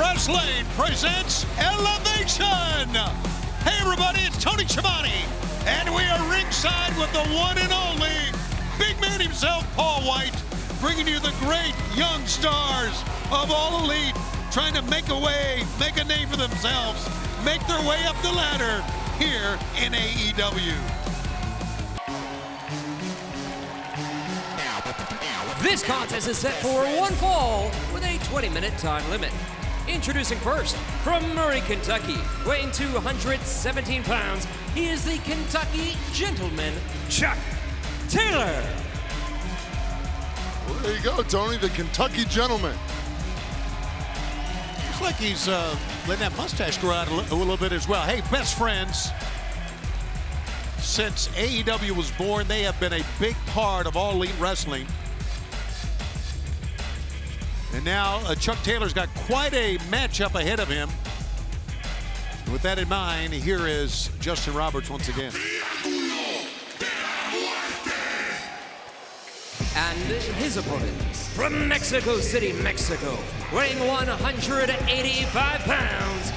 Wrestling presents Elevation. Hey everybody, it's Tony Schiavone, and we are ringside with the one and only big man himself, Paul White, bringing you the great young stars of All Elite, trying to make a way, make a name for themselves, make their way up the ladder here in AEW. This contest is set for one fall with a 20-minute time limit. Introducing first, from Murray, Kentucky, weighing 217 pounds, he is the Kentucky Gentleman, Chuck Taylor. Well, there you go, Tony, the Kentucky Gentleman. Looks like he's letting that mustache grow out a little bit as well. Hey, best friends. Since AEW was born, they have been a big part of All Elite Wrestling. And now Chuck Taylor's got quite a matchup ahead of him. And with that in mind, here is Justin Roberts once again. And his opponent, from Mexico City, Mexico, weighing 185 pounds,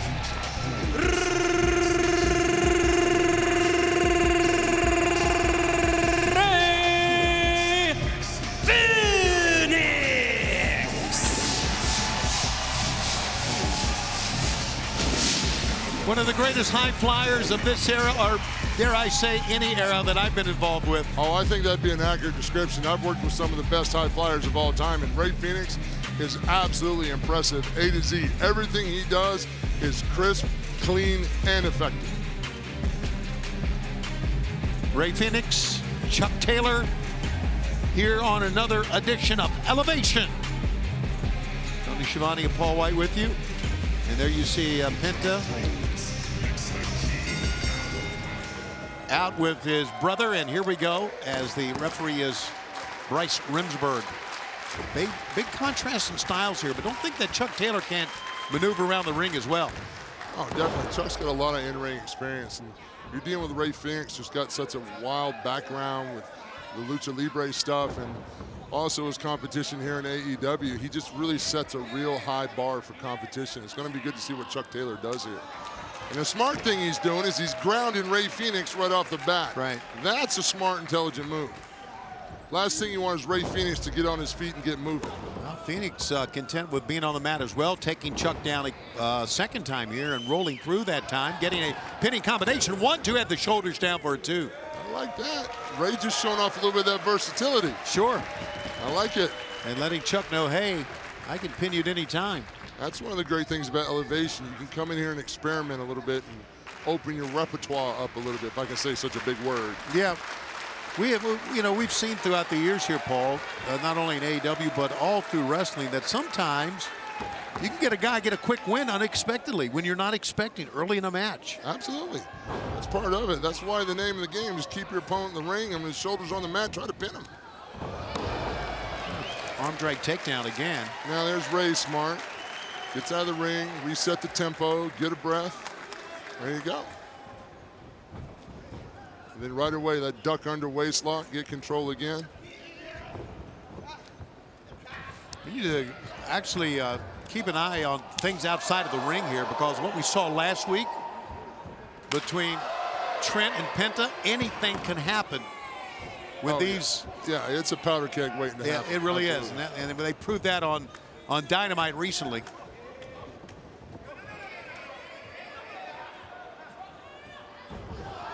one of the greatest high flyers of this era, or dare I say any era that I've been involved with. Oh, I think that'd be an accurate description. I've worked with some of the best high flyers of all time, and Rey Fenix is absolutely impressive, A to Z. Everything he does is crisp, clean, and effective. Rey Fenix, Chuck Taylor, here on another edition of Elevation. Tony Schiavone and Paul White with you. And there you see Penta out with his brother, and here we go as the referee is Bryce Remsburg. So big contrast in styles here, but don't think that Chuck Taylor can't maneuver around the ring as well. Oh, definitely. Chuck's got a lot of in-ring experience, and you're dealing with Rey Fenix, who's got such a wild background with the Lucha Libre stuff, and also his competition here in AEW. He just really sets a real high bar for competition. It's going to be good to see what Chuck Taylor does here. And the smart thing he's doing is he's grounding Rey Fenix right off the bat. Right. That's a smart, intelligent move. Last thing you want is Rey Fenix to get on his feet and get moving. Well, Fenix content with being on the mat as well, taking Chuck down a second time here and rolling through that time, getting a pinning combination. 1-2, had the shoulders down for a 2. I like that. Rey just showing off a little bit of that versatility. Sure. I like it. And letting Chuck know, hey, I can pin you at any time. That's one of the great things about Elevation. You can come in here and experiment a little bit and open your repertoire up a little bit, if I can say such a big word. Yeah. We've seen throughout the years here, Paul, not only in AEW, but all through wrestling, that sometimes you can get a quick win unexpectedly when you're not expecting early in a match. Absolutely. That's part of it. That's why the name of the game is keep your opponent in the ring and with his shoulders on the mat, try to pin him. Arm drag takedown again. Now there's Rey smart. Gets out of the ring, reset the tempo, get a breath. There you go. And then right away, that duck under waist lock, get control again. We need to actually keep an eye on things outside of the ring here, because what we saw last week between Trent and Penta, anything can happen with these. Yeah, it's a powder keg waiting to happen. It really Absolutely. is. And they proved that on Dynamite recently.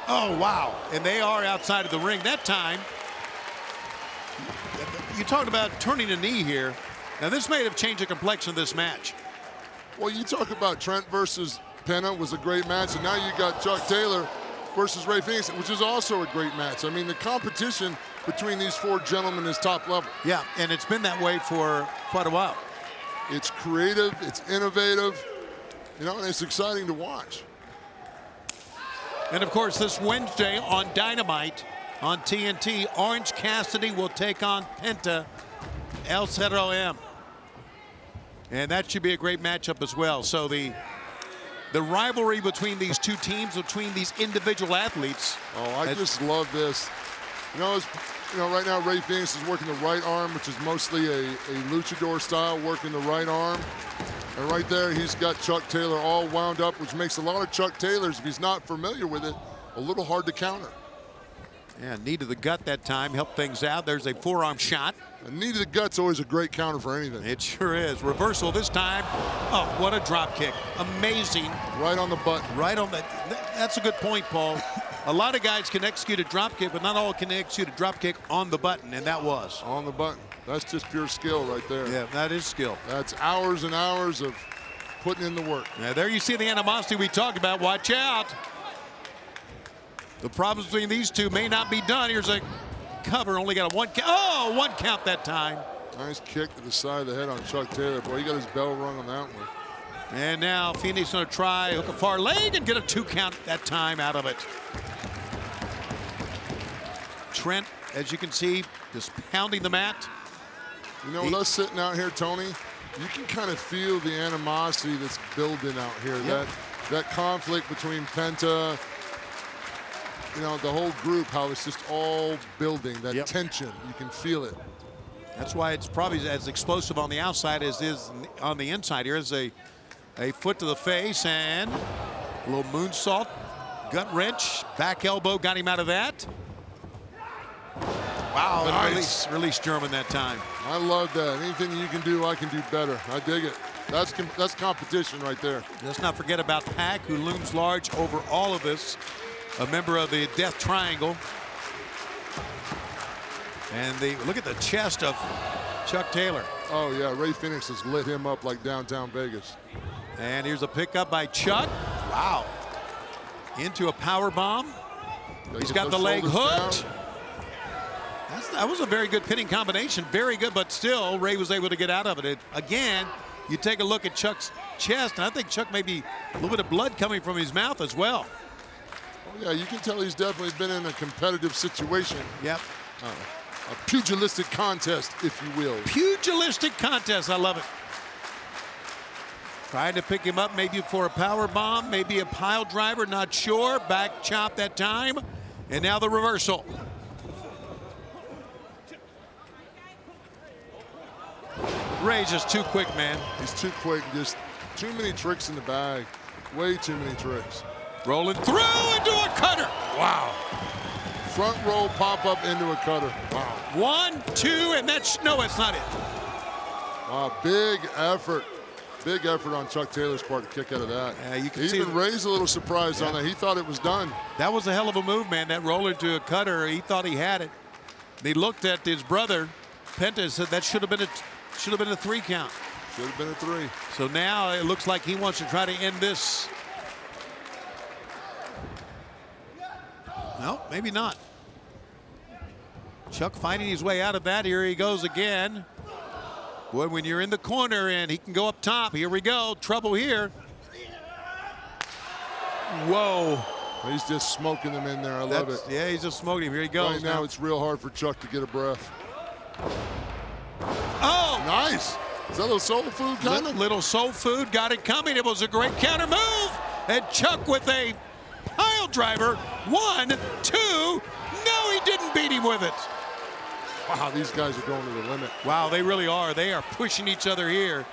Oh, wow. And they are outside of the ring. That time, you talked about turning a knee here. Now, this may have changed the complexion of this match. Well, you talk about Trent versus Penta was a great match, and now you got Chuck Taylor versus Rey Fenix, which is also a great match. I mean, the competition between these four gentlemen is top level. Yeah, and it's been that way for quite a while. It's creative, it's innovative, and it's exciting to watch. And of course, this Wednesday on Dynamite on TNT, Orange Cassidy will take on Penta El Zero M. And that should be a great matchup as well. So the rivalry between these two teams, between these individual athletes. Oh, I just love this. Right now Rey Fenix is working the right arm, which is mostly a luchador style, working the right arm. And right there, he's got Chuck Taylor all wound up, which makes a lot of Chuck Taylors, if he's not familiar with it, a little hard to counter. Yeah, knee to the gut that time, helped things out. There's a forearm shot. A knee to the gut's always a great counter for anything. It sure is. Reversal this time. Oh, what a drop kick. Amazing. Right on the button. Right on the, that's a good point, Paul. A lot of guys can execute a drop kick, but not all can execute a drop kick on the button, and that was. On the button. That's just pure skill right there. Yeah, that is skill. That's hours and hours of putting in the work. Now, there you see the animosity we talked about. Watch out. The problems between these two may not be done. Here's a cover, only got a one count. Oh, one count that time. Nice kick to the side of the head on Chuck Taylor. Boy, he got his bell rung on that one. And now Fenix going to try hook a far leg and get a 2 count that time out of it. Trent, as you can see, just pounding the mat. You know, with us sitting out here, Tony, you can kind of feel the animosity that's building out here. Yep. That conflict between Penta, you know, the whole group, how it's just all building, that tension. You can feel it. That's why it's probably as explosive on the outside as it is on the inside. Here's a foot to the face and a little moonsault, gut wrench, back elbow, got him out of that. Wow, Nice. release German that time. I love that. Anything you can do, I can do better. I dig it. That's competition right there. Let's not forget about Pac, who looms large over all of this, a member of the Death Triangle. And look at the chest of Chuck Taylor. Oh, yeah, Rey Fenix has lit him up like downtown Vegas. And here's a pickup by Chuck. Wow. Into a power bomb. He's got the leg hooked. That was a very good pinning combination. Very good, but still, Rey was able to get out of it. Again, you take a look at Chuck's chest, and I think Chuck may be a little bit of blood coming from his mouth as well. Oh, yeah, you can tell he's definitely been in a competitive situation. Yep. A pugilistic contest, if you will. Pugilistic contest, I love it. Trying to pick him up maybe for a power bomb, maybe a pile driver, not sure. Back chop that time, and now the reversal. Rey's just too quick, man. He's too quick, just too many tricks in the bag. Way too many tricks. Rolling through into a cutter. Wow. Front roll pop up into a cutter. Wow. 1, 2, and that's, no, it's not it. Wow, big effort. Big effort on Chuck Taylor's part to kick out of that. You can see even Rey's a little surprised on that. He thought it was done. That was a hell of a move, man. That roll into a cutter, he thought he had it. And he looked at his brother, Penta, and said that should have been a 3 count. Should have been a 3. So now it looks like he wants to try to end this. No, maybe not. Chuck finding his way out of that. Here he goes again. Boy, when you're in the corner and he can go up top. Here we go. Trouble here. Whoa. He's just smoking them in there. I love it. Yeah, he's just smoking him. Here he goes. Right now it's real hard for Chuck to get a breath. Oh! Nice. Is that a little soul food kind of? Little soul food. Got it coming. It was a great counter move. And Chuck with a pile driver. 1, 2. No, he didn't beat him with it. Wow, these guys are going to the limit. Wow, they really are. They are pushing each other here.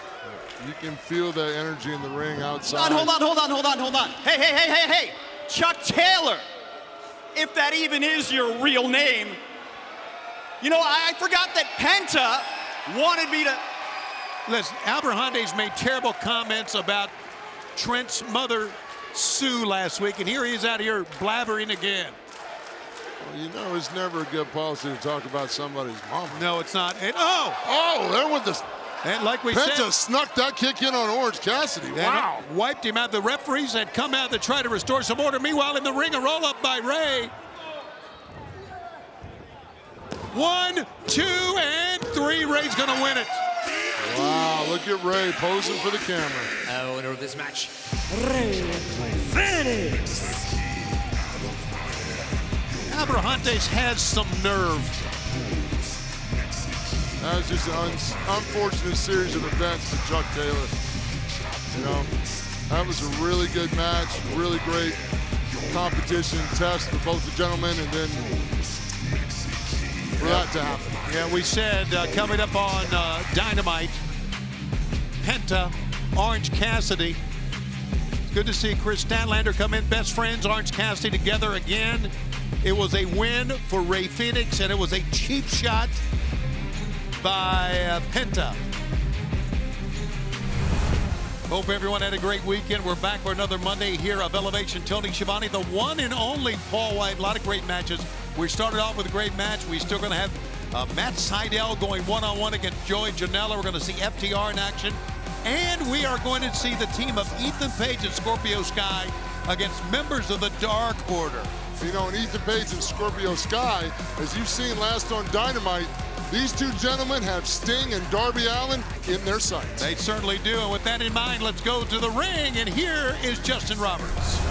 You can feel the energy in the ring outside. Hold on. Hey. Chuck Taylor, if that even is your real name. You know, I forgot that Penta wanted me to. Listen, Abrahantes made terrible comments about Trent's mother, Sue, last week, and here he is out here blabbering again. Well, you know, it's never a good policy to talk about somebody's mama. No, it's not. And there went this. And like we Penta said, snuck that kick in on Orange Cassidy. Wow. Wiped him out. The referees had come out to try to restore some order. Meanwhile, in the ring, a roll up by Rey. 1, 2, and 3. Rey's going to win it. Wow, look at Rey posing for the camera. Winner of this match, Rey Fenix. Abrahantes has some nerve. That was just an unfortunate series of events for Chuck Taylor. You know, that was a really good match, really great competition test for both the gentlemen, and then for that to happen. Yeah, we said coming up on Dynamite, Penta Orange Cassidy. Good to see Chris Statlander come in. Best friends, Orange Cassidy together again. It was a win for Rey Fenix, and it was a cheap shot by Penta. Hope everyone had a great weekend. We're back for another Monday here of Elevation. Tony Schiavone, the one and only Paul White. A lot of great matches. We started off with a great match. We're still going to have Matt Sydal going one-on-one against Joey Janela. We're going to see FTR in action. And we are going to see the team of Ethan Page and Scorpio Sky against members of the Dark Order. You know, and Ethan Page and Scorpio Sky, as you've seen last on Dynamite, these two gentlemen have Sting and Darby Allin in their sights. They certainly do. And with that in mind, let's go to the ring. And here is Justin Roberts.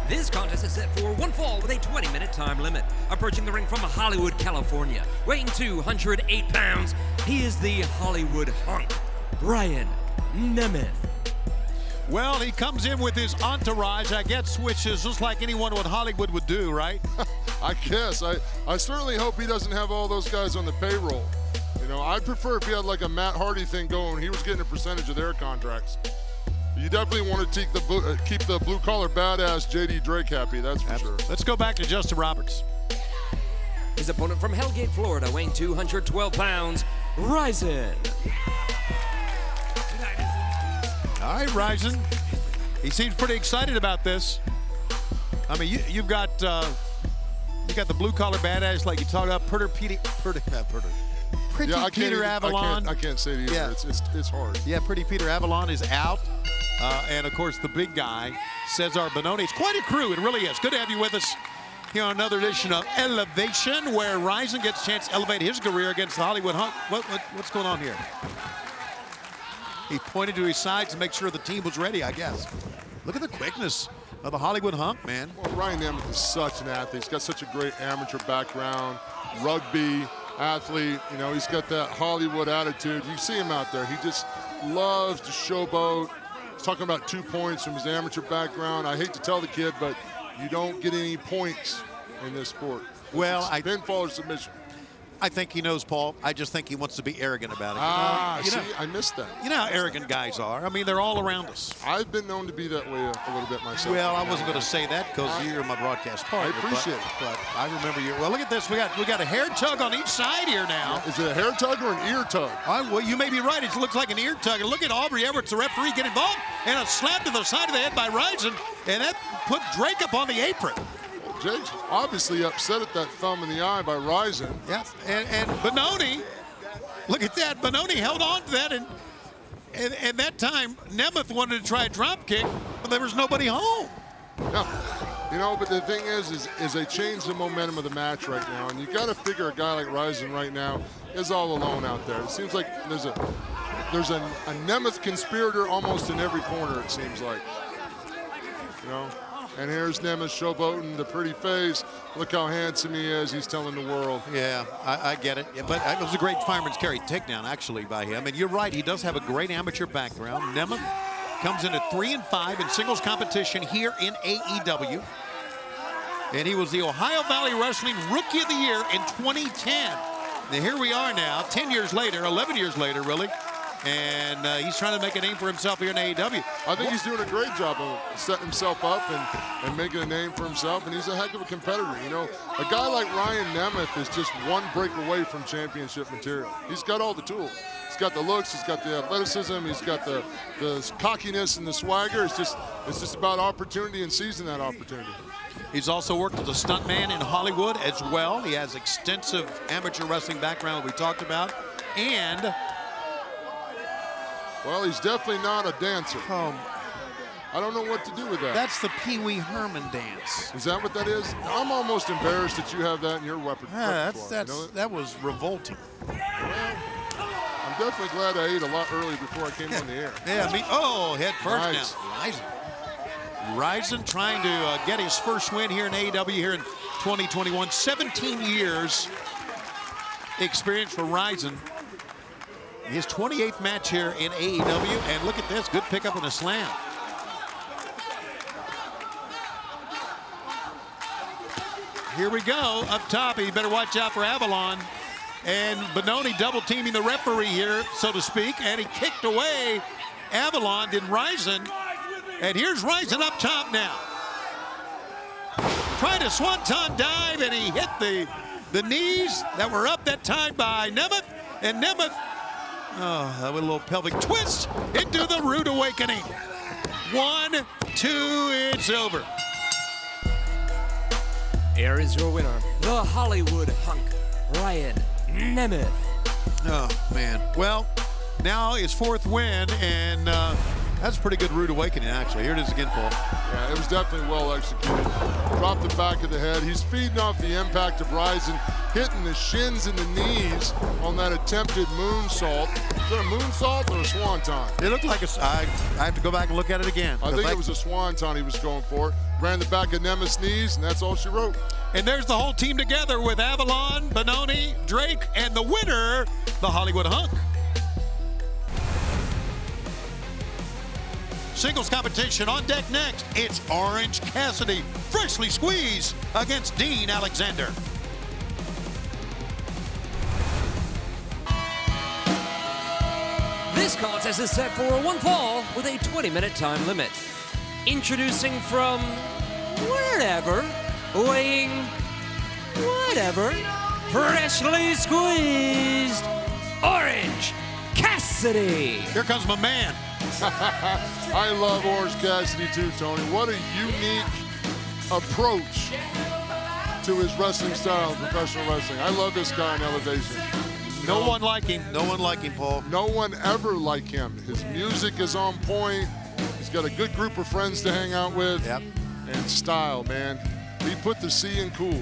This contest is set for one fall with a 20-minute time limit. Approaching the ring from Hollywood, California, weighing 208 pounds, he is the Hollywood hunk, Ryan Nemeth. Well, he comes in with his entourage, I guess, which is just like anyone what Hollywood would do, right? I guess. I certainly hope he doesn't have all those guys on the payroll. You know, I'd prefer if he had like a Matt Hardy thing going. He was getting a percentage of their contracts. You definitely want to keep the blue-collar badass J.D. Drake happy, that's for sure. Let's go back to Justin Roberts. His opponent from Hellgate, Florida, weighing 212 pounds, Ryzen. All right, Ryzen. He seems pretty excited about this. I mean, you've got the blue-collar badass like you talked about, Pretty Peter Avalon. I can't say it either. Yeah. It's hard. Yeah, Pretty Peter Avalon is out. And, of course, the big guy, Cesar Bononi. It's quite a crew. It really is. Good to have you with us here on another edition of Elevation, where Ryzen gets a chance to elevate his career against the Hollywood Hunk. What's going on here? He pointed to his sides to make sure the team was ready, I guess. Look at the quickness of the Hollywood Hunk, man. Well, Ryan Nemeth is such an athlete. He's got such a great amateur background, rugby athlete. You know, he's got that Hollywood attitude. You see him out there. He just loves to showboat. He's talking about 2 points from his amateur background. I hate to tell the kid, but you don't get any points in this sport. Well, pinfall or submission. I think he knows, Paul. I just think he wants to be arrogant about it. See, I missed that. You know how arrogant guys are. I mean, they're all around us. I've been known to be that way a little bit myself. Well, I wasn't going to say that because you're my broadcast partner. I appreciate it. But I remember you. Well, look at this. We got a hair tug on each side here now. Is it a hair tug or an ear tug? Well, you may be right. It looks like an ear tug. And look at Aubrey Everett's the referee get involved. And a slap to the side of the head by Ryzen. And that put Drake up on the apron. Jake's obviously upset at that thumb in the eye by Ryzen. Yes, and Bononi, look at that. Bononi held on to that, and that time Nemeth wanted to try a drop kick, but there was nobody home. No, you know, but the thing is they changed the momentum of the match right now, and you got to figure a guy like Ryzen right now is all alone out there. It seems like there's a Nemeth conspirator almost in every corner. It seems like, you know. And here's Nemeth showboating the pretty face. Look how handsome he is. He's telling the world. Yeah, I get it. But it was a great fireman's carry takedown, actually, by him. And you're right, he does have a great amateur background. Nemeth comes in at 3-5 in singles competition here in AEW. And he was the Ohio Valley Wrestling Rookie of the Year in 2010. Now, here we are now, 10 years later, 11 years later, really. And he's trying to make a name for himself here in AEW. I think he's doing a great job of setting himself up and making a name for himself, and he's a heck of a competitor. You know, a guy like Ryan Nemeth is just one break away from championship material. He's got all the tools. He's got the looks, he's got the athleticism, he's got the cockiness and the swagger. It's just about opportunity and seizing that opportunity. He's also worked as a stuntman in Hollywood as well. He has extensive amateur wrestling background that we talked about. And well, he's definitely not a dancer. I don't know what to do with that. That's the Pee Wee Herman dance. Is that what that is? I'm almost embarrassed that you have that in your repertoire. That was revolting. Well, I'm definitely glad I ate a lot early before I came on the air. Yeah, head first now. Ryzen trying to get his first win here in AEW here in 2021. 17 years experience for Ryzen. His 28th match here in AEW, and look at this, good pickup and a slam. Here we go, up top, you better watch out for Avalon. And Benoni double teaming the referee here, so to speak, and he kicked away Avalon, did Ryzen. And here's Ryzen up top now. Trying to swanton dive, and he hit the knees that were up that time by Nemeth. And Nemeth, oh, that was a little pelvic twist into the Rude Awakening. 1, 2, it's over. Here is your winner, the Hollywood hunk, Ryan Nemeth. Oh, man. Well, now his 4th win, and that's a pretty good Rude Awakening, actually. Here it is again, Paul. Yeah, it was definitely well executed. Dropped the back of the head. He's feeding off the impact of Ryzen, hitting the shins and the knees on that attempted moonsault. Is it a moonsault or a swanton? It looked like I have to go back and look at it again. I think it was a swanton he was going for. Ran the back of Nemeth's knees, and that's all she wrote. And there's the whole team together with Avalon, Benoni, Drake, and the winner, the Hollywood Hunk. Singles competition on deck next. It's Orange Cassidy, freshly squeezed against Dean Alexander. This contest is set for one fall with a 20-minute time limit. Introducing from wherever, weighing whatever, freshly squeezed, Orange Cassidy. Here comes my man. I love Orange Cassidy too, Tony. What a unique approach to his wrestling style in professional wrestling. I love this guy in Elevation. No one like him. No one like him, Paul. No one ever like him. His music is on point. He's got a good group of friends to hang out with. Yep. And style, man. He put the C in cool.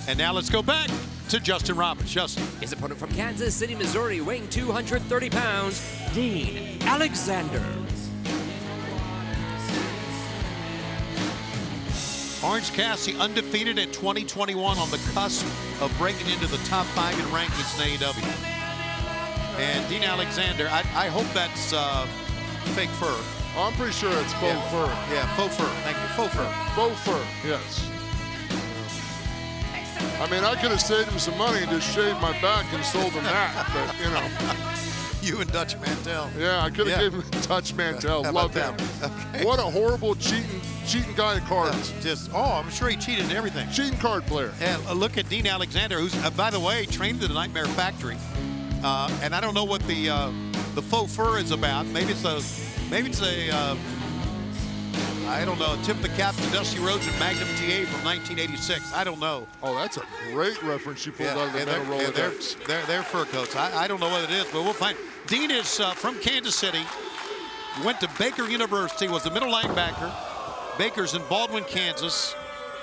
And now let's go back to Justin Roberts. Justin. His opponent from Kansas City, Missouri, weighing 230 pounds, Dean Alexander. Orange Cassidy undefeated in 2021 on the cusp of breaking into the top 5 in rankings in AEW. And Dean Alexander, I hope that's fake fur. Oh, I'm pretty sure it's faux fur. Yeah, faux fur. Thank you. Faux fur. Faux fur, yes. I mean, I could have saved him some money and just shaved my back and sold him that, but, you know. You and Dutch Mantel. Yeah, I could have given him Dutch Mantel. Love him. Okay. What a horrible cheating guy at cards. I'm sure he cheated in everything. Cheating card player. And look at Dean Alexander, who's, by the way, trained at the Nightmare Factory. And I don't know what the faux fur is about. Maybe it's a I don't know, tip the cap to Dusty Rhodes and Magnum TA from 1986. I don't know. Oh, that's a great reference you pulled out of the metal Rolodex. They're fur coats. I don't know what it is, but we'll find. Dean is from Kansas City, went to Baker University, was the middle linebacker. Baker's in Baldwin, Kansas,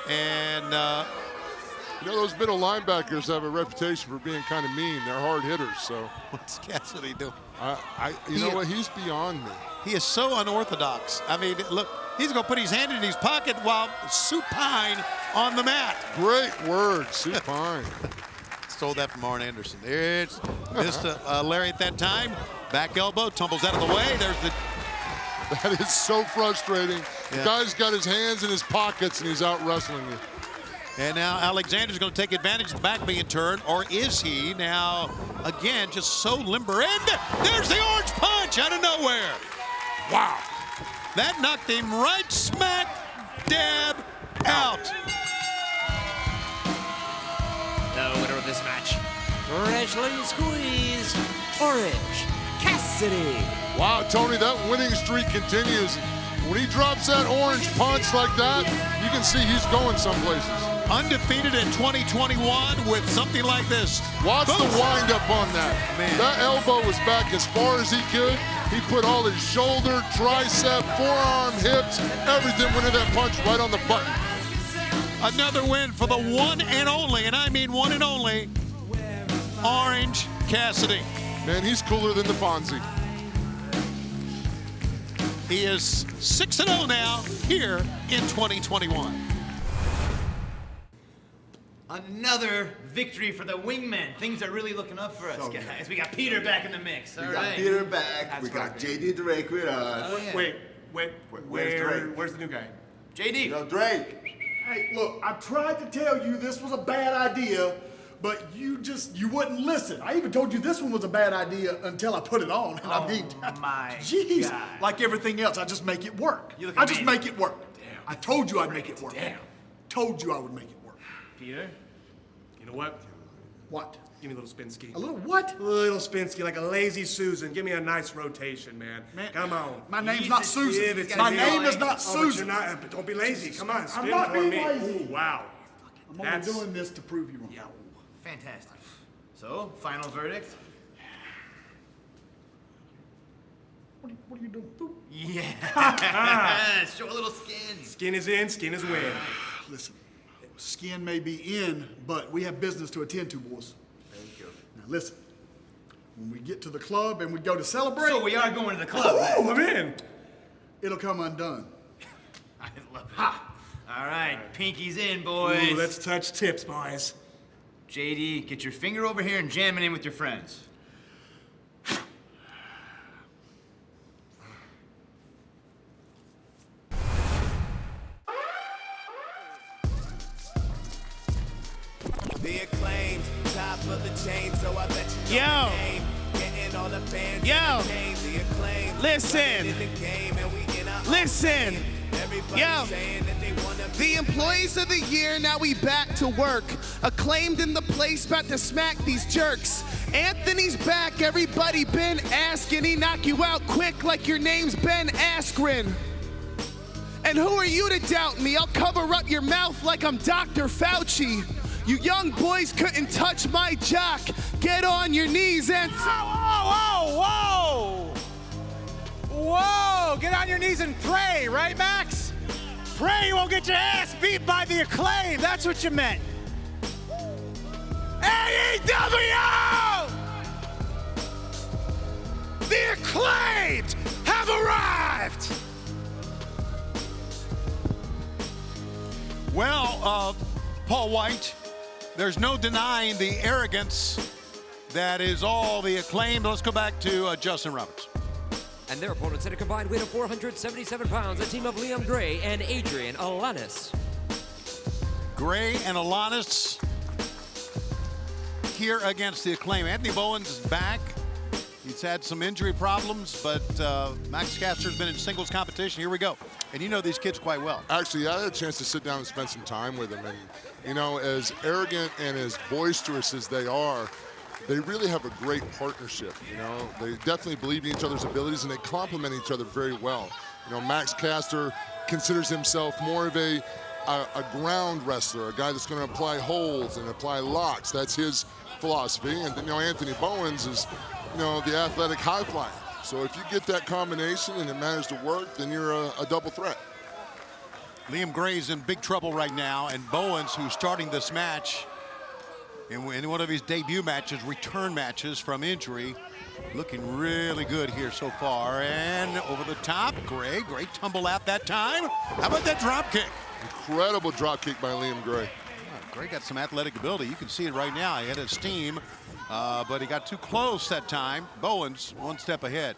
and you know, those middle linebackers have a reputation for being kind of mean. They're hard hitters, so. What's Cassidy doing? You know what? He's beyond me. He is so unorthodox. I mean, look, he's going to put his hand in his pocket while supine on the mat. Great word, supine. Stole that from Arn Anderson. It's missed Larry at that time. Back elbow, tumbles out of the way. There's the. That is so frustrating. The guy's got his hands in his pockets and he's out wrestling you. And now Alexander's going to take advantage of the back being turned, or is he? Now, again, just so limber. And there's the orange punch out of nowhere. Wow. That knocked him right smack dab out. The winner of this match, freshly squeezed, Orange Cassidy. Wow, Tony, that winning streak continues. When he drops that orange punch like that, you can see he's going some places. Undefeated in 2021 with something like this. Watch the wind up on that. Man. That elbow was back as far as he could. He put all his shoulder, tricep, forearm, hips, everything went in that punch right on the button. Another win for the one and only, and I mean one and only, Orange Cassidy. Man, he's cooler than the Fonzie. He is 6-0 now here in 2021. Another victory for the wingmen. Things are really looking up for us, guys. We got Peter back in the mix. We got Peter back. We got JD Drake with us. Oh, yeah. Wait, Where's Drake? where's the new guy? JD. Yo, Drake. Hey, look, I tried to tell you this was a bad idea, but you wouldn't listen. I even told you this one was a bad idea until I put it on. And I mean, my jeez, God. like everything else, I just make it work. You look I just amazing. make it work. Damn. I told you I'd make it work. Damn. Told you I would make it work. Peter? You know what? What? Give me a little spin ski. A little what? A little spin ski, like a lazy Susan. Give me a nice rotation, man. Come on. My name's not Susan. Give it to My me. name is not Oh, but you're Susan. not. But don't be lazy. Come on, spin I'm not for being me. lazy. Ooh, wow. I'm only doing this to prove you wrong. Yeah. Fantastic. So, final verdict? What are you doing? Boop. Yeah. Show a little skin. Skin is in, skin is win. Listen, skin may be in, but we have business to attend to, boys. Thank you. Now listen, when we get to the club and we go to celebrate, So we are going to the club. Oh, I'm in. it'll come undone. I love it. All right, pinky's in, boys. Ooh, let's touch tips, boys. JD, get your finger over here and jam it in with your friends. The acclaimed, top of the chain, so I bet you know the name. Getting all the fans entertained. The acclaimed, Listen. in the game, and we in our Listen. game. Everybody Yo. saying that they wanna be The employees of the year, now we back to work. Acclaimed in the place, about to smack these jerks. Anthony's back, everybody been asking. He knock you out quick like your name's Ben Askren. And who are you to doubt me? I'll cover up your mouth like I'm Dr. Fauci. You young boys couldn't touch my jock. Get on your knees and... Whoa! Whoa! Get on your knees and pray, right, Max? Pray you won't get your ass beat by the Acclaim. That's what you meant. AEW! The Acclaimed have arrived! Well, Paul White, there's no denying the arrogance that is all the Acclaimed. Let's go back to Justin Roberts. And their opponents at a combined weight of 477 pounds, a team of Liam Gray and ADRIAN, ALANIS. Gray and ALANIS here against the Acclaim. Anthony Bowens is back. He's had some injury problems, but Max Caster's been in singles competition. Here we go. And you know these kids quite well. Actually, I had a chance to sit down and spend some time with them. And, you know, as arrogant and as boisterous as they are, they really have a great partnership. You know, they definitely believe in each other's abilities and they complement each other very well. You know, Max Caster considers himself more of a ground wrestler, a guy that's going to apply holds and apply locks. That's his philosophy. And, you know, Anthony Bowens is, you know, the athletic high flyer. So if you get that combination and it manages to work, then you're a double threat. Liam Gray's in big trouble right now, and Bowens, who's starting this match in one of his debut matches, return matches from injury, looking really good here so far. And over the top, Gray, great tumble out that time. How about that drop kick? Incredible drop kick by Liam Gray. Gray got some athletic ability. You can see it right now. He had his steam, but he got too close that time. Bowens one step ahead.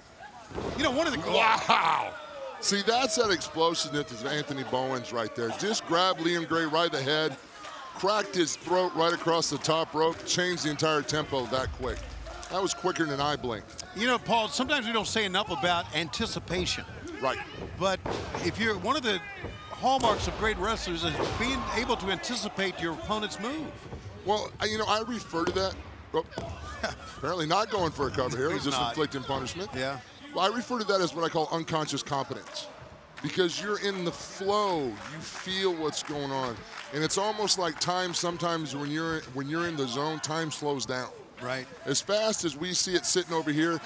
You know, one of the... Wow! See, that's that explosiveness of Anthony Bowens right there. Just grabbed Liam Gray right in the head, cracked his throat right across the top rope, changed the entire tempo that quick. That was quicker than I blinked. You know, Paul, sometimes we don't say enough about anticipation. Right. But if you're one of the hallmarks of great wrestlers is being able to anticipate your opponent's move. Well, you know, I refer to that. Oh, apparently not going for a cover here. He's just not. inflicting punishment. Yeah. Well, I refer to that as what I call unconscious competence. Because you're in the flow, you feel what's going on. And it's almost like time sometimes when you're in the zone, time slows down. Right. As fast as we see it sitting over here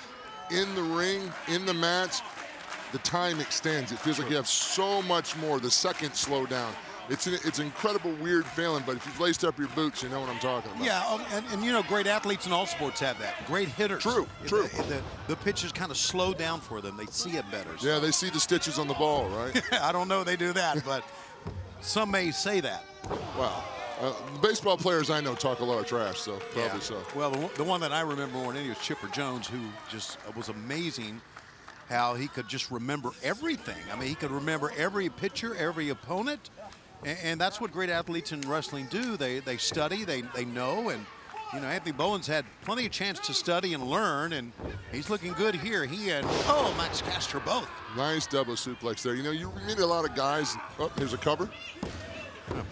in the ring, in the match, the time extends. It feels like you have so much more. The seconds slow down. It's an incredible, weird feeling, but if you've laced up your boots, you know what I'm talking about. Yeah, and you know, great athletes in all sports have that. Great hitters. True. The pitches kind of slow down for them. They see it better. So. Yeah, they see the stitches on the ball, right? I don't know they do that, but some may say that. Wow. Baseball players I know talk a lot of trash, so probably so. Well, the one that I remember more than any was Chipper Jones, who just was amazing how he could just remember everything. I mean, he could remember every pitcher, every opponent, and that's what great athletes in wrestling do. They study, they know, and You know, Anthony Bowen's had plenty of chance to study and learn, and he's looking good here. He and, Max Caster both. Nice double suplex there. You know, you meet a lot of guys. Oh, here's a cover.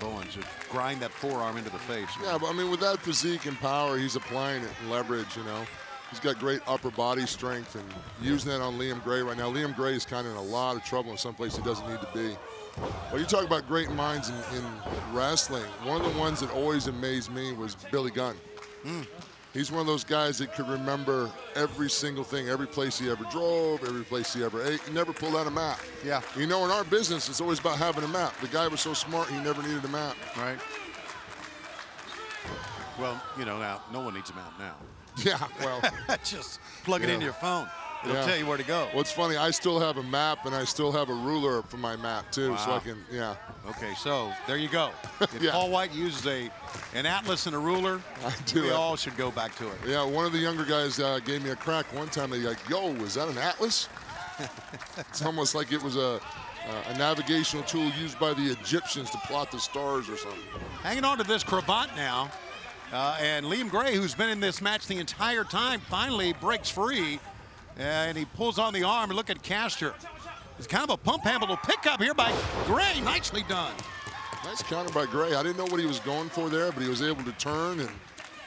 Bowen should grind that forearm into the face. Yeah, but I mean, with that physique and power, he's applying it and leverage, you know. He's got great upper body strength and using that on Liam Gray right now. Liam Gray is kind of in a lot of trouble in some place he doesn't need to be. Well, you talk about great minds in wrestling. One of the ones that always amazed me was Billy Gunn. He's one of those guys that could remember every single thing, every place he ever drove, every place he ever ate. He never pulled out a map. Yeah. You know, in our business, it's always about having a map. The guy was so smart, he never needed a map. Right. Well, you know, now, no one needs a map now. Yeah, well. Just plug it into your phone. It'll tell you where to go. Well, it's funny. I still have a map, and I still have a ruler for my map, too, Wow. so I can, Okay, so there you go. If Paul White uses an atlas and a ruler, we all should go back to it. Yeah, one of the younger guys gave me a crack one time. They're like, yo, is that an atlas? It's almost like it was a navigational tool used by the Egyptians to plot the stars or something. Hanging on to this cravat now. And Liam Gray, who's been in this match the entire time, finally breaks free. And he pulls on the arm. Look at Caster. It's kind of a pump handle pickup here by Gray. Nicely done. Nice counter by Gray. I didn't know what he was going for there, but he was able to turn and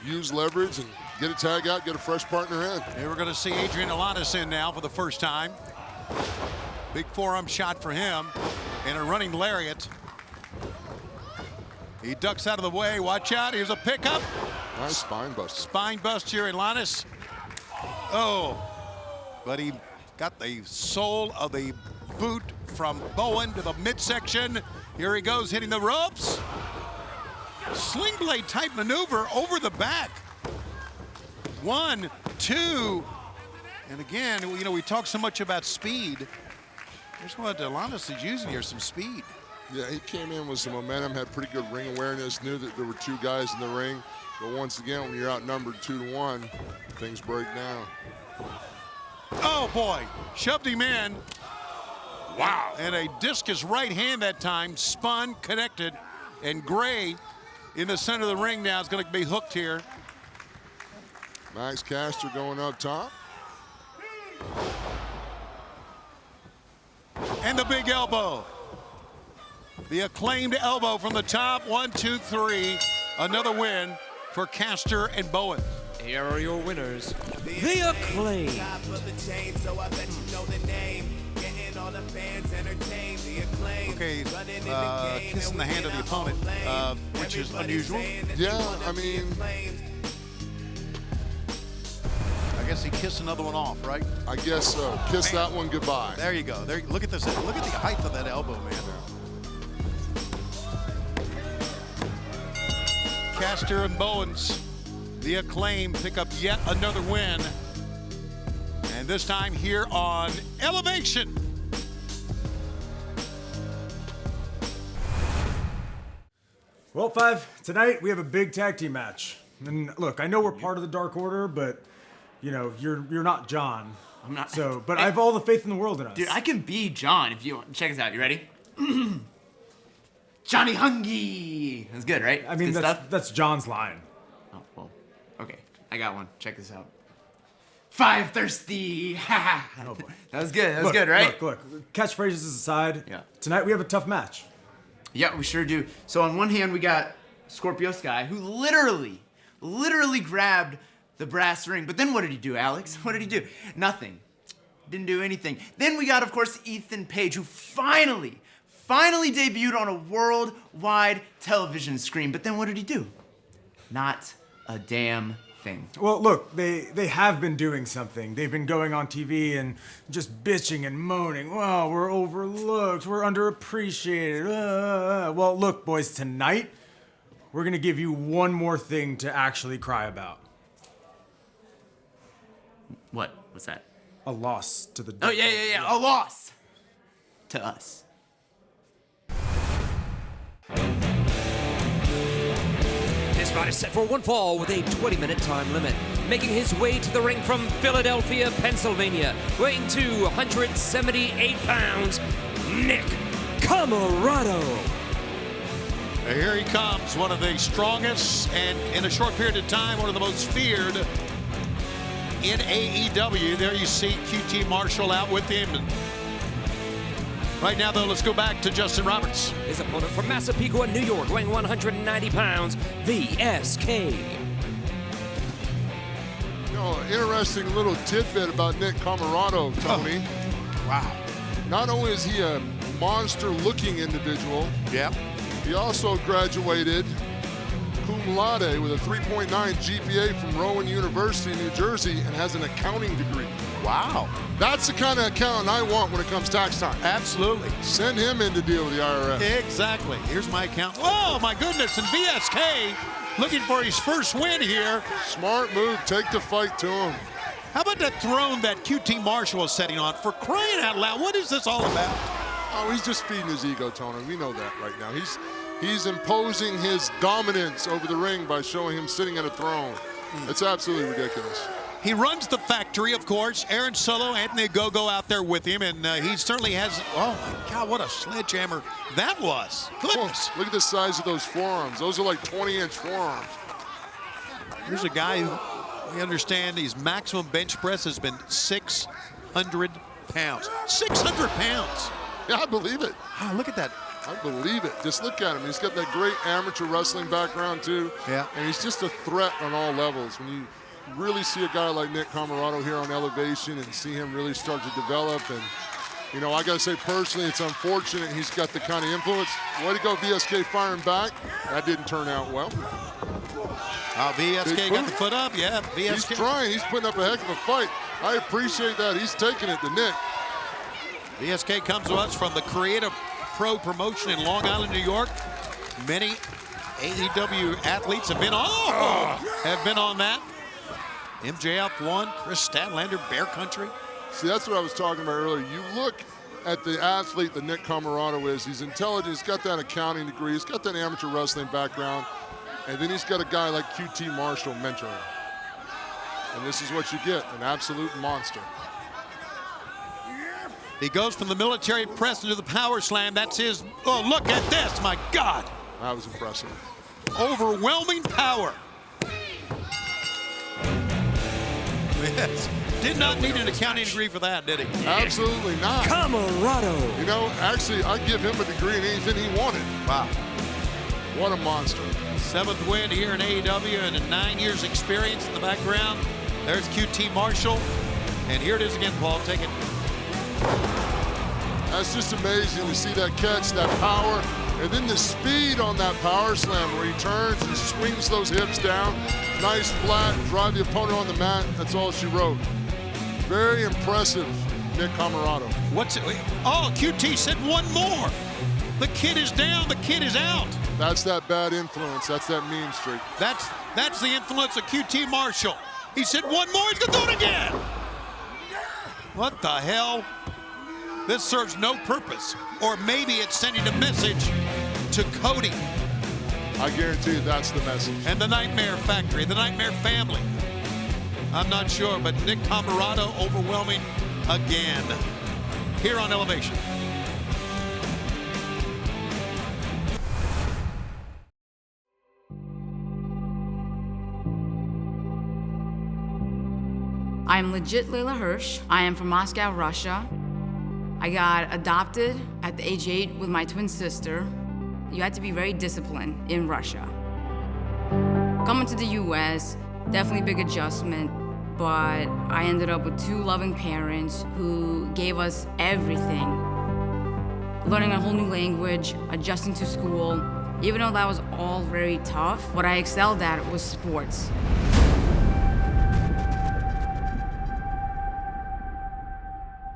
use leverage and get a tag out, get a fresh partner in. Here we're going to see ADRIAN ALANIS in now for the first time. Big forearm shot for him and a running lariat. He ducks out of the way. Watch out. Here's a pickup. Nice spine bust. Spine bust here, ALANIS. Oh, but he got the sole of the boot from Bowen to the midsection. Here he goes, hitting the ropes. Sling blade type maneuver over the back. 1, 2. And again, you know, we talk so much about speed. Here's what ALANIS is using here, some speed. Yeah, he came in with some momentum, had pretty good ring awareness, knew that there were two guys in the ring. But once again, when you're outnumbered 2-1, things break down. Oh boy, shoved him in. Wow. And a discus right hand that time, spun, connected, and Gray in the center of the ring now is going to be hooked here. Max Caster going up top. And the big elbow. The acclaimed elbow from the top. 1, 2, 3. Another win for Caster and Bowen. Here are your winners, The Acclaimed. Okay, kissing the hand of the opponent, which is unusual. Yeah, I mean, I guess he kissed another one off, right? I guess so. Kiss that one goodbye. There you go. There, look at this. Look at the height of that elbow, man. Caster and Bowens, The Acclaim, pick up yet another win. And this time here on Elevation. Well, Five, tonight we have a big tag team match. And look, I know we're part of the Dark Order, but you know, you're not John. I'm not. So, but I have all the faith in the world in us. Dude, I can be John if you want. Check this out. You ready? Johnny Hungy. That's good, right? I mean, that's John's line. Oh, well, okay. I got one. Check this out. Five Thirsty. Oh, boy. That was good. That was good, right? Look. Catchphrases aside, yeah. Tonight we have a tough match. Yeah, we sure do. So on one hand, we got Scorpio Sky, who literally grabbed the brass ring. But then what did he do, Alex? What did he do? Nothing. Didn't do anything. Then we got, of course, Ethan Page, who finally debuted on a worldwide television screen. But then what did he do? Not a damn thing. Well, look, they have been doing something. They've been going on TV and just bitching and moaning. Well, we're overlooked. We're underappreciated. Well, look, boys, tonight we're going to give you one more thing to actually cry about. What? What's that? A loss to the... Oh, yeah. A loss to us. This bout is set for one fall with a 20-minute time limit. Making his way to the ring from Philadelphia, Pennsylvania, weighing 278 pounds, Nick COMOROTO. Here he comes, one of the strongest, and in a short period of time, one of the most feared in AEW. There you see QT Marshall out with him. And right now, though, let's go back to Justin Roberts. His opponent from Massapequa, New York, weighing 190 pounds, VSK. You know, interesting little tidbit about Nick Comoroto, Tony. Wow. Not only is he a monster-looking individual, he also graduated cum laude with a 3.9 GPA from Rowan University, New Jersey, and has an accounting degree. Wow. That's the kind of accountant I want when it comes tax time. Absolutely. Send him in to deal with the IRS. Exactly. Here's my account. Oh, my goodness. And VSK looking for his first win here. Smart move. Take the fight to him. How about that throne that QT Marshall is setting on? For crying out loud, what is this all about? Oh, he's just feeding his ego, Tony. We know that right now. He's imposing his dominance over the ring by showing him sitting at a throne. It's absolutely ridiculous. He runs the factory, of course. Aaron Solo, Anthony Gogo out there with him, and he certainly has, oh my God, what a sledgehammer that was. Goodness. Look at the size of those forearms. Those are like 20-inch forearms. Here's a guy who, we understand, his maximum bench press has been 600 pounds. 600 pounds. Yeah, I believe it. Wow, look at that. I believe it. Just look at him. He's got that great amateur wrestling background, too. Yeah. And he's just a threat on all levels. When you really see a guy like Nick Comoroto here on elevation and see him really start to develop. And, you know, I got to say personally, it's unfortunate he's got the kind of influence. Way to go, VSK firing back. That didn't turn out well. VSK got the foot up, yeah. VSK. He's trying. He's putting up a heck of a fight. I appreciate that. He's taking it to Nick. VSK comes to us from the Creative Pro promotion in Long Island, New York. Many AEW athletes have been on that. MJF won, Chris Statlander, Bear Country. See, that's what I was talking about earlier. You look at the athlete that Nick Comoroto is. He's intelligent. He's got that accounting degree. He's got that amateur wrestling background. And then he's got a guy like QT Marshall mentoring him. And this is what you get, an absolute monster. He goes from the military press into the power slam. That's his, oh, look at this, my God. That was impressive. Overwhelming power. Yes. Did not need an accounting degree for that, did he? Absolutely not. COMOROTO. You know, actually, I'd give him a degree in anything he wanted. Wow. What a monster. 7th win here in AEW and a 9 years experience in the background. There's QT Marshall. And here it is again, Paul. Take it. That's just amazing to see that catch, that power, and then the speed on that power slam where he turns and swings those hips down. Nice flat, drive the opponent on the mat. That's all she wrote. Very impressive, Nick Comoroto. What's it? Oh, QT said one more. The kid is down, the kid is out. That's that bad influence. That's that mean streak. That's the influence of QT Marshall. He said one more, he's gonna do it again. What the hell? This serves no purpose. Or maybe it's sending a message to Cody. I guarantee you that's the message. And the Nightmare Factory, the Nightmare family. I'm not sure, but Nick Comoroto overwhelming again. Here on Elevation. I'm legit Layla Hirsch. I am from Moscow, Russia. I got adopted at the age 8 with my twin sister. You had to be very disciplined in Russia. Coming to the US, definitely big adjustment, but I ended up with 2 loving parents who gave us everything. Learning a whole new language, adjusting to school. Even though that was all very tough, what I excelled at was sports.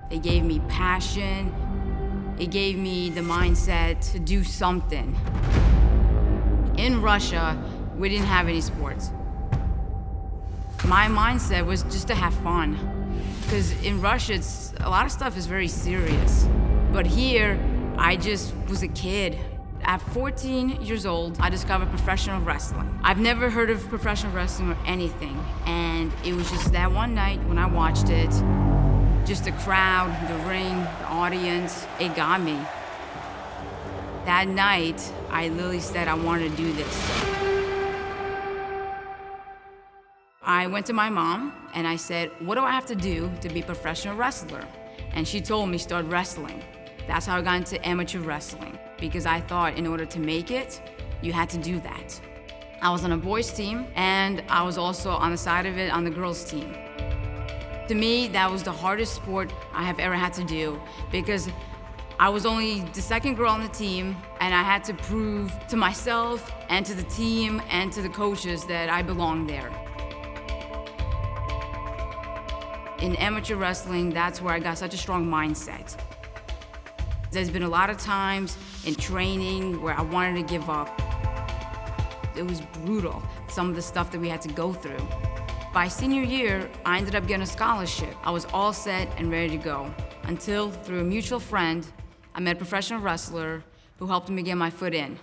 It gave me passion. It gave me the mindset to do something. In Russia, we didn't have any sports. My mindset was just to have fun. Because in Russia, a lot of stuff is very serious. But here, I just was a kid. At 14 years old, I discovered professional wrestling. I've never heard of professional wrestling or anything. And it was just that one night when I watched it, just the crowd, the ring, the audience, it got me. That night, I literally said I wanted to do this. I went to my mom and I said, what do I have to do to be a professional wrestler? And she told me start wrestling. That's how I got into amateur wrestling, because I thought in order to make it, you had to do that. I was on a boys team and I was also on the side of it on the girls team. To me, that was the hardest sport I have ever had to do, because I was only the second girl on the team, and I had to prove to myself and to the team and to the coaches that I belonged there. In amateur wrestling, that's where I got such a strong mindset. There's been a lot of times in training where I wanted to give up. It was brutal, some of the stuff that we had to go through. By senior year, I ended up getting a scholarship. I was all set and ready to go, until through a mutual friend, I met a professional wrestler who helped me get my foot in.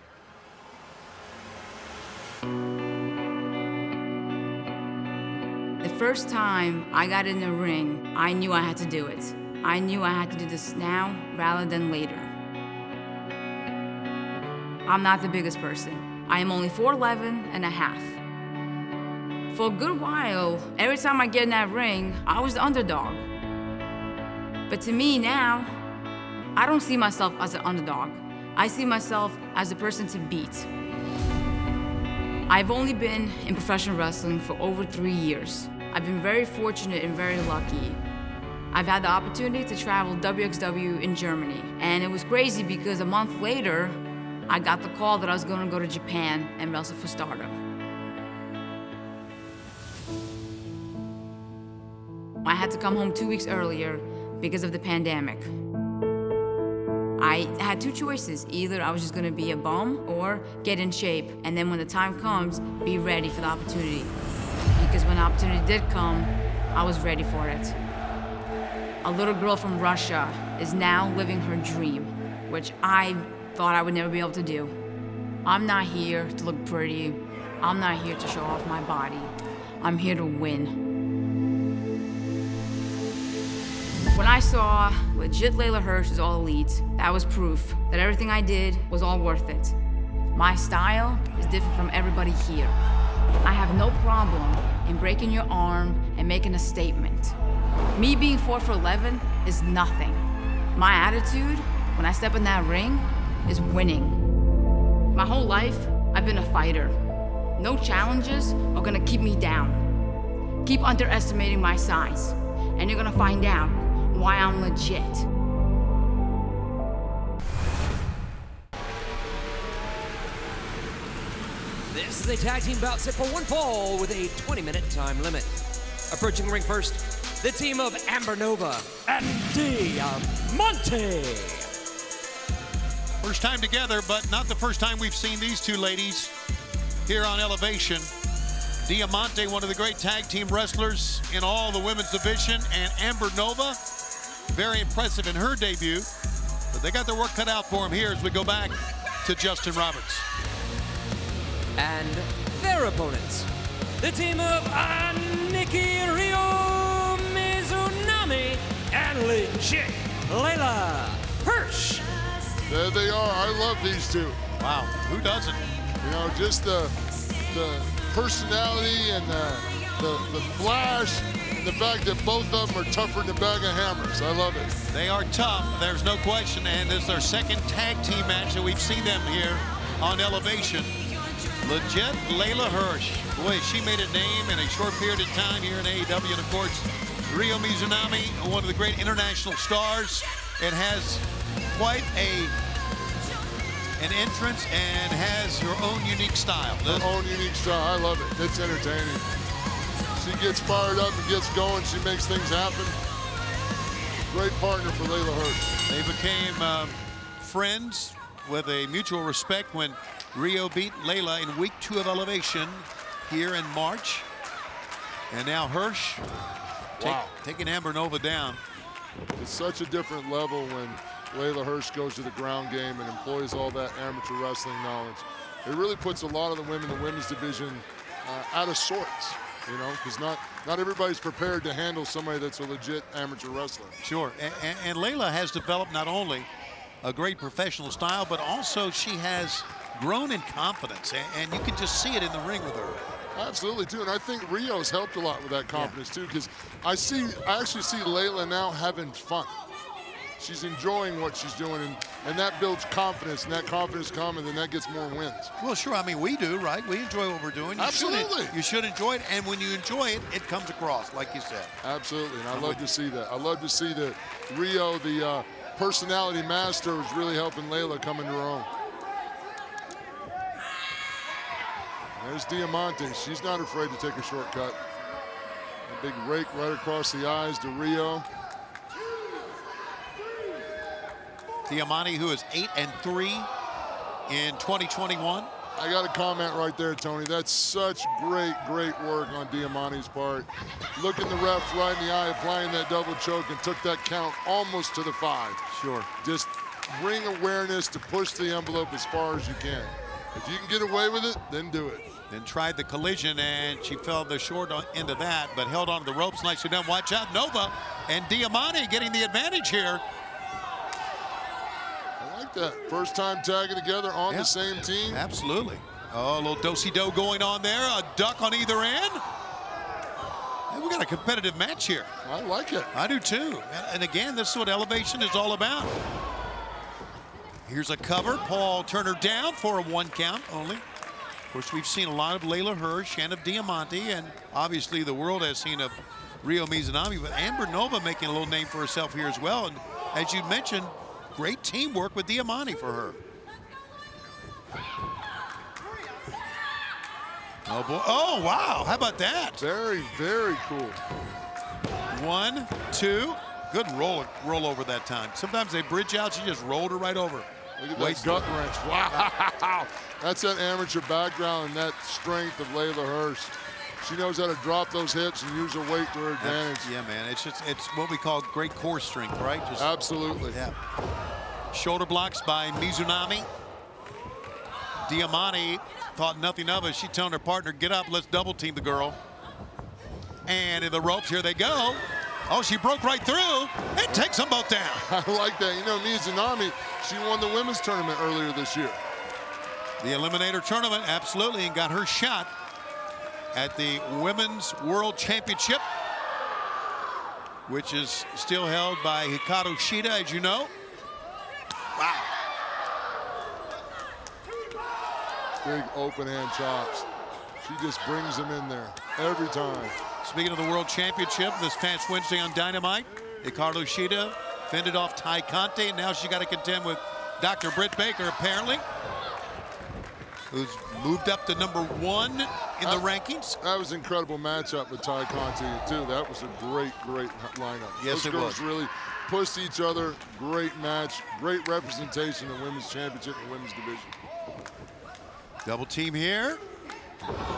The first time I got in the ring, I knew I had to do it. I knew I had to do this now rather than later. I'm not the biggest person. I am only 4'11" and a half. For a good while, every time I get in that ring, I was the underdog. But to me now, I don't see myself as an underdog. I see myself as a person to beat. I've only been in professional wrestling for over 3 years. I've been very fortunate and very lucky. I've had the opportunity to travel WXW in Germany, and it was crazy because a month later, I got the call that I was going to go to Japan and wrestle for Stardom. I had to come home 2 weeks earlier because of the pandemic. I had two choices. Either I was just gonna be a bum or get in shape, and then when the time comes, be ready for the opportunity. Because when the opportunity did come, I was ready for it. A little girl from Russia is now living her dream, which I thought I would never be able to do. I'm not here to look pretty. I'm not here to show off my body. I'm here to win. When I saw legit Leyla Hirsch is all elite, that was proof that everything I did was all worth it. My style is different from everybody here. I have no problem in breaking your arm and making a statement. Me being 4'11" is nothing. My attitude, when I step in that ring, is winning. My whole life, I've been a fighter. No challenges are gonna keep me down. Keep underestimating my size, and you're gonna find out why I'm legit. This is a tag team bout set for one fall with a 20-minute time limit. Approaching the ring first, the team of Amber Nova and Diamante. First time together, but not the first time we've seen these two ladies here on Elevation. Diamante, one of the great tag team wrestlers in all the women's division, and Amber Nova, very impressive in her debut, but they got their work cut out for them here as we go back to Justin Roberts. And their opponents, the team of Nikki Ryo Mizunami and legit Leyla Hirsch. There they are. I love these two. Wow, who doesn't? You know, just the personality and the flash, and the fact that both of them are tougher than a bag of hammers. I love it. They are tough, there's no question, and this is their second tag team match that we've seen them here on Elevation. Legit Leyla Hirsch. Boy, she made a name in a short period of time here in AEW, and of course, Ryo Mizunami, one of the great international stars, and has quite an entrance and has her own unique style. Her own unique style, I love it. It's entertaining. She gets fired up and gets going. She makes things happen. Great partner for Leyla Hirsch. They became friends with a mutual respect when Ryo beat Leyla in week 2 of Elevation here in March. And now Hirsch taking Amber Nova down. It's such a different level when Leyla Hirsch goes to the ground game and employs all that amateur wrestling knowledge. It really puts a lot of the women in the women's division out of sorts, you know, because not everybody's prepared to handle somebody that's a legit amateur wrestler. Sure, and Leyla has developed not only a great professional style, but also she has grown in confidence, and you can just see it in the ring with her. Absolutely, too, and I think Rio's helped a lot with that confidence, too, because I actually see Layla now having fun. She's enjoying what she's doing, and that builds confidence, and that confidence comes, and then that gets more wins. Well, sure, I mean, we do, right? We enjoy what we're doing. Absolutely. You should enjoy it, and when you enjoy it, it comes across, like you said. Absolutely, and I love to see that. I love to see that Rio, the personality master, is really helping Layla come into her own. There's Diamante. She's not afraid to take a shortcut. A big rake right across the eyes to Rio. Diamante, who is 8-3 in 2021. I got a comment right there, Tony. That's such great work on Diamante's part. Looking the ref right in the eye, applying that double choke, and took that count almost to the 5. Sure. Just bring awareness to push the envelope as far as you can. If you can get away with it, then do it. Then tried the collision, and she fell the short end of that, but held on to the ropes nicely done. Watch out, Nova and Diamante getting the advantage here. I like that. First time tagging together on the same team. Absolutely. Oh, a little do-si-do going on there. A duck on either end. And we got a competitive match here. I like it. I do too. And again, this is what elevation is all about. Here's a cover. Paul Turner down for a 1 count only. Of course, we've seen a lot of Layla Hirsch and of Diamante, and obviously the world has seen of Rio Mizunami, but Amber Nova making a little name for herself here as well. And as you mentioned, great teamwork with Diamante for her. Oh, boy. Oh, wow. How about that? Very cool. 1, 2. Good roll over that time. Sometimes they bridge out. She just rolled her right over. Look at that gut wrench. Wow. That's that amateur background and that strength of Layla Hirsch. She knows how to drop those hips and use her weight to her advantage. Yeah, man. It's what we call great core strength, right? Just, absolutely. Yeah. Shoulder blocks by Mizunami. Diamante thought nothing of it. She telling her partner, get up, let's double team the girl. And in the ropes, here they go. Oh, she broke right through and takes them both down. I like that. You know, Mizunami, she won the women's tournament earlier this year. The Eliminator tournament, absolutely, and got her shot at the Women's World Championship, which is still held by Hikaru Shida, as you know. Wow. Big open hand chops. She just brings them in there every time. Speaking of the World Championship, this past Wednesday on Dynamite, Hikaru Shida fended off Ty Conte, and now she got to contend with Dr. Britt Baker, apparently, who's moved up to #1 in the rankings. That was an incredible matchup with Ty Conte, too. That was a great lineup. Yes, Those girls really pushed each other. Great match, great representation of women's championship and women's division. Double team here.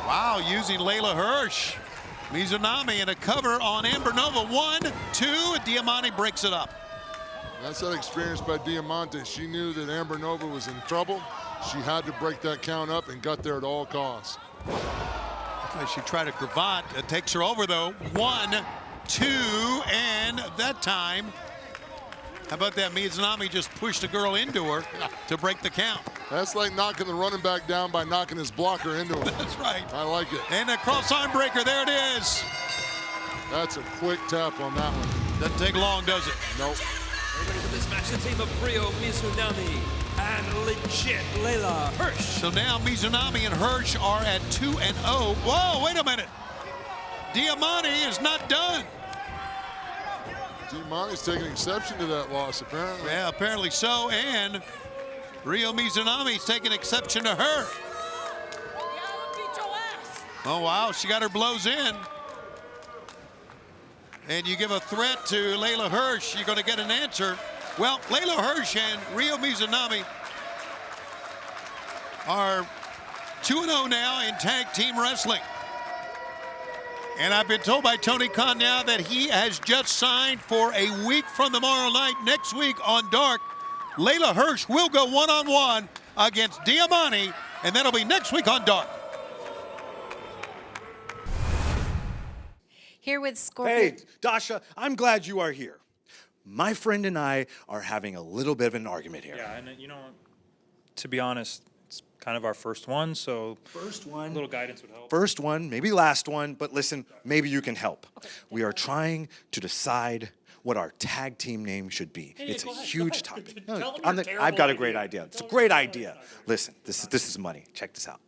Wow, using Layla Hirsch. Mizunami and a cover on Amber Nova. 1, 2, and Diamante breaks it up. That's that experience by Diamante. She knew that Amber Nova was in trouble. She had to break that count up and got there at all costs. She tried a cravat. It takes her over, though. 1, 2, and that time, how about that? Mizunami just pushed a girl into her to break the count. That's like knocking the running back down by knocking his blocker into him. That's right. I like it. And a cross arm breaker, there it is. That's a quick tap on that one. Doesn't take long, does it? Nope. Ready for this match, the team of Rio Mizunami and legit Layla Hirsch. So now Mizunami and Hirsch are at 2-0. Whoa, wait a minute. Diamante is not done. Diamante's taking exception to that loss, apparently. Yeah, apparently so, and Rio Mizunami's taking exception to her. Oh, wow, she got her blows in. And you give a threat to Layla Hirsch, you're going to get an answer. Well, Layla Hirsch and Rio Mizunami are 2-0 now in tag team wrestling. And I've been told by Tony Khan now that he has just signed for a week from tomorrow night, next week on Dark. Layla Hirsch will go one-on-one against Diamante, and that'll be next week on Dark. Here with Scorpio. Hey, Dasha, I'm glad you are here. my friend and I are having a little bit of an argument here. Yeah, and to be honest, it's kind of our first one, so First one. a little guidance would help. First one, maybe last one, but listen, maybe you can help. We are trying to decide what our tag team name should be. It's a huge topic. I've got a great idea. It's a great idea. Listen, this is money. Check this out.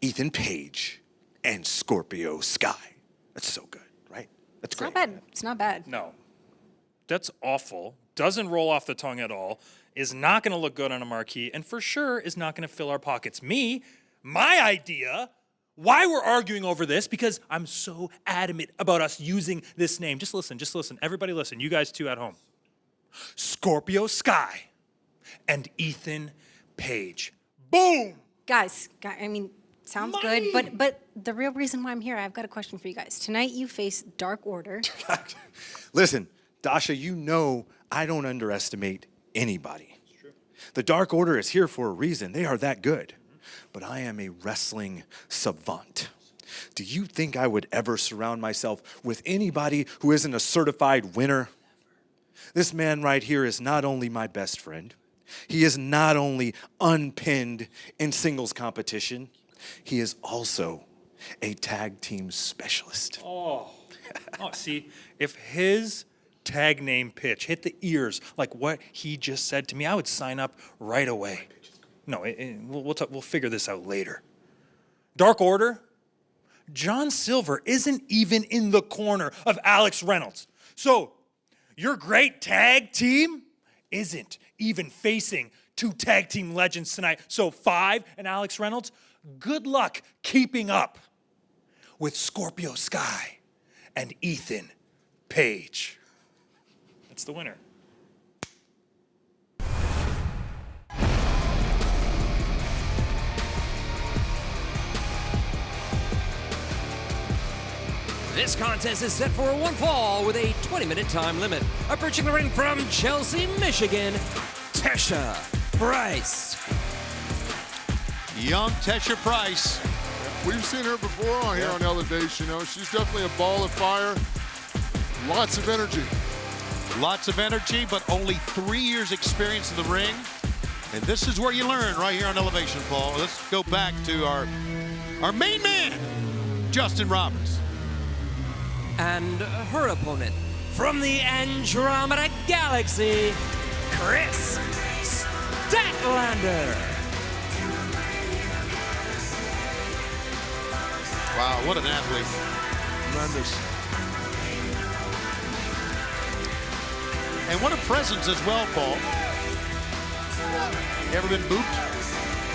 Ethan Page and Scorpio Sky. That's so good, right? That's great. Not bad. It's not bad. No. That's awful. Doesn't roll off the tongue at all. Is not going to look good on a marquee, and for sure is not going to fill our pockets. My idea, why we're arguing over this, because I'm so adamant about us using this name. Just listen. Everybody listen. You guys too at home. Scorpio Sky and Ethan Page. Boom! Guys, I mean, sounds good, but the real reason why I'm here, I've got a question for you guys. Tonight you face Dark Order. Listen, Dasha, you know I don't underestimate anybody. It's true. The Dark Order is here for a reason. They are that good. But I am a wrestling savant. Do you think I would ever surround myself with anybody who isn't a certified winner? This man right here is not only my best friend, he is not only unpinned in singles competition, he is also a tag team specialist. See, if his tag name pitch hit the ears like what he just said to me, I would sign up right away. No, we'll figure this out later. Dark Order, John Silver isn't even in the corner of Alex Reynolds. So your great tag team isn't even facing two tag team legends tonight. So Five and Alex Reynolds, good luck keeping up with Scorpio Sky and Ethan Page. That's the winner. This contest is set for one fall with a 20-minute time limit. Approaching the ring from Chelsea, Michigan, TESHA Price. Young TESHA Price. We've seen her before on here on Elevation. She's definitely a ball of fire. Lots of energy. Lots of energy, but only 3 years experience in the ring. And this is where you learn right here on Elevation, Paul. Let's go back to our main man, Justin Roberts. And her opponent from the Andromeda Galaxy, Chris Statlander. Wow, what an athlete. Tremendous. And what a presence as well, Paul. You ever been booped?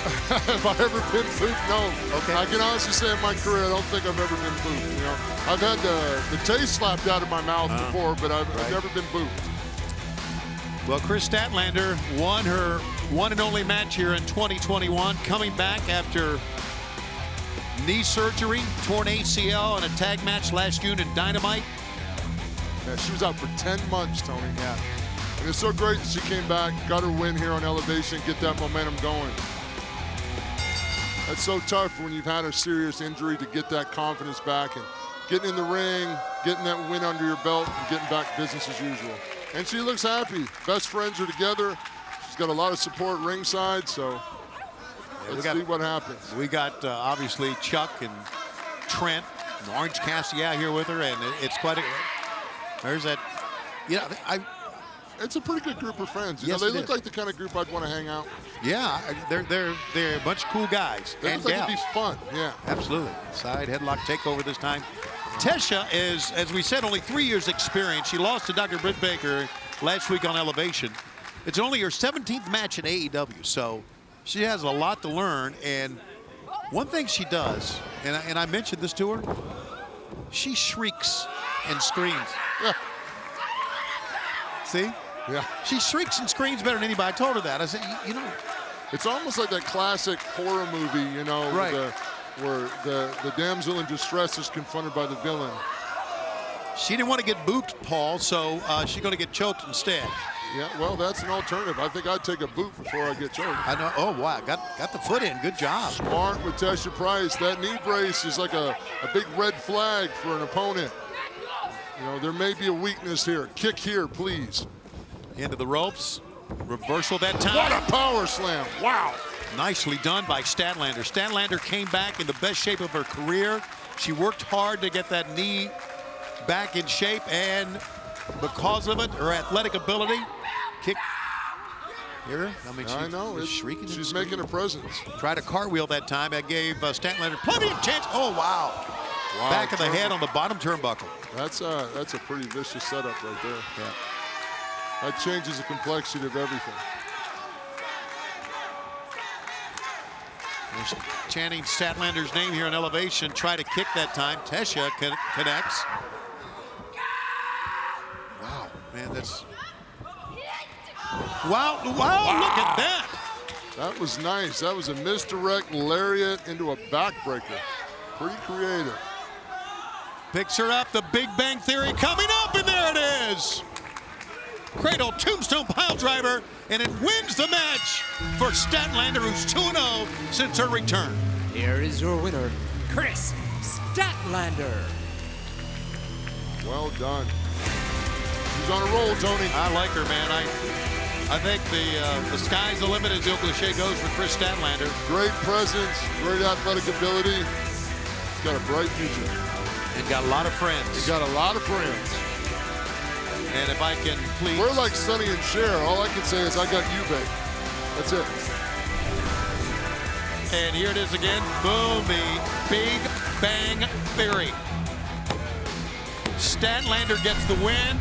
Have I ever been booped? No. Okay. I can honestly say in my career, I don't think I've ever been booped. I've had the taste slapped out of my mouth before, but I've never been booped. Well, Chris Statlander won her one and only match here in 2021, coming back after knee surgery, torn ACL, and a tag match last June in Dynamite. Yeah, she was out for 10 months, Tony. Yeah. And it's so great that she came back, got her win here on Elevation, get that momentum going. That's so tough when you've had a serious injury to get that confidence back and getting in the ring, getting that win under your belt, and getting back business as usual. And she looks happy. Best friends are together. She's got a lot of support ringside, so let's see what happens. We got, obviously, Chuck and Trent and Orange Cassidy out here with her, and it's quite a... There's that... It's a pretty good group of friends. Yes, they look like the kind of group I'd want to hang out. Yeah, they're a bunch of cool guys. They and look like gals. it'd be fun, yeah. Absolutely. Side headlock takeover this time. TESHA is, as we said, only 3 years experience. She lost to Dr. Britt Baker last week on Elevation. It's only her 17th match in AEW, so she has a lot to learn. And one thing she does, and I mentioned this to her, she shrieks and screams. Yeah. See? Yeah. She shrieks and screams better than anybody. I told her that. I said, It's almost like that classic horror movie, right. where the damsel in distress is confronted by the villain. She didn't want to get booped, Paul, so she's going to get choked instead. Yeah, well, that's an alternative. I think I'd take a boot before I get choked. I know. Oh, wow. Got the foot in. Good job. Smart with TESHA Price. That knee brace is like a big red flag for an opponent. You know, there may be a weakness here. Kick here, please. Into the ropes. Reversal that time. What a power slam. Wow. Nicely done by Statlander. Statlander came back in the best shape of her career. She worked hard to get that knee back in shape, and because of it, her athletic ability, kick. Here, I mean, I know. It's shrieking. She's making a presence. Tried a cartwheel that time. That gave Statlander plenty of chance. Oh, wow. Back of the head on the bottom turnbuckle. That's a pretty vicious setup right there. Yeah. That changes the complexity of everything. They're chanting Statlander's name here on elevation. Try to kick that time. TESHA connects. Wow, man, that's... Wow, look at that. That was nice. That was a misdirect lariat into a backbreaker. Pretty creative. Picks her up, the Big Bang Theory coming up, and there it is. Cradle, tombstone pile driver, and it wins the match for Statlander, who's 2-0 since her return. Here is your winner, Chris Statlander. Well done. She's on a roll, Tony. I like her, man. I think the sky's the limit, as the old cliche goes, for Chris Statlander. Great presence, great athletic ability. She's got a bright future. And got a lot of friends. He's got a lot of friends. And if I can please... We're like Sonny and Cher. All I can say is I got you, babe. That's it. And here it is again. Boom, the Big Bang Theory. Statlander gets the win.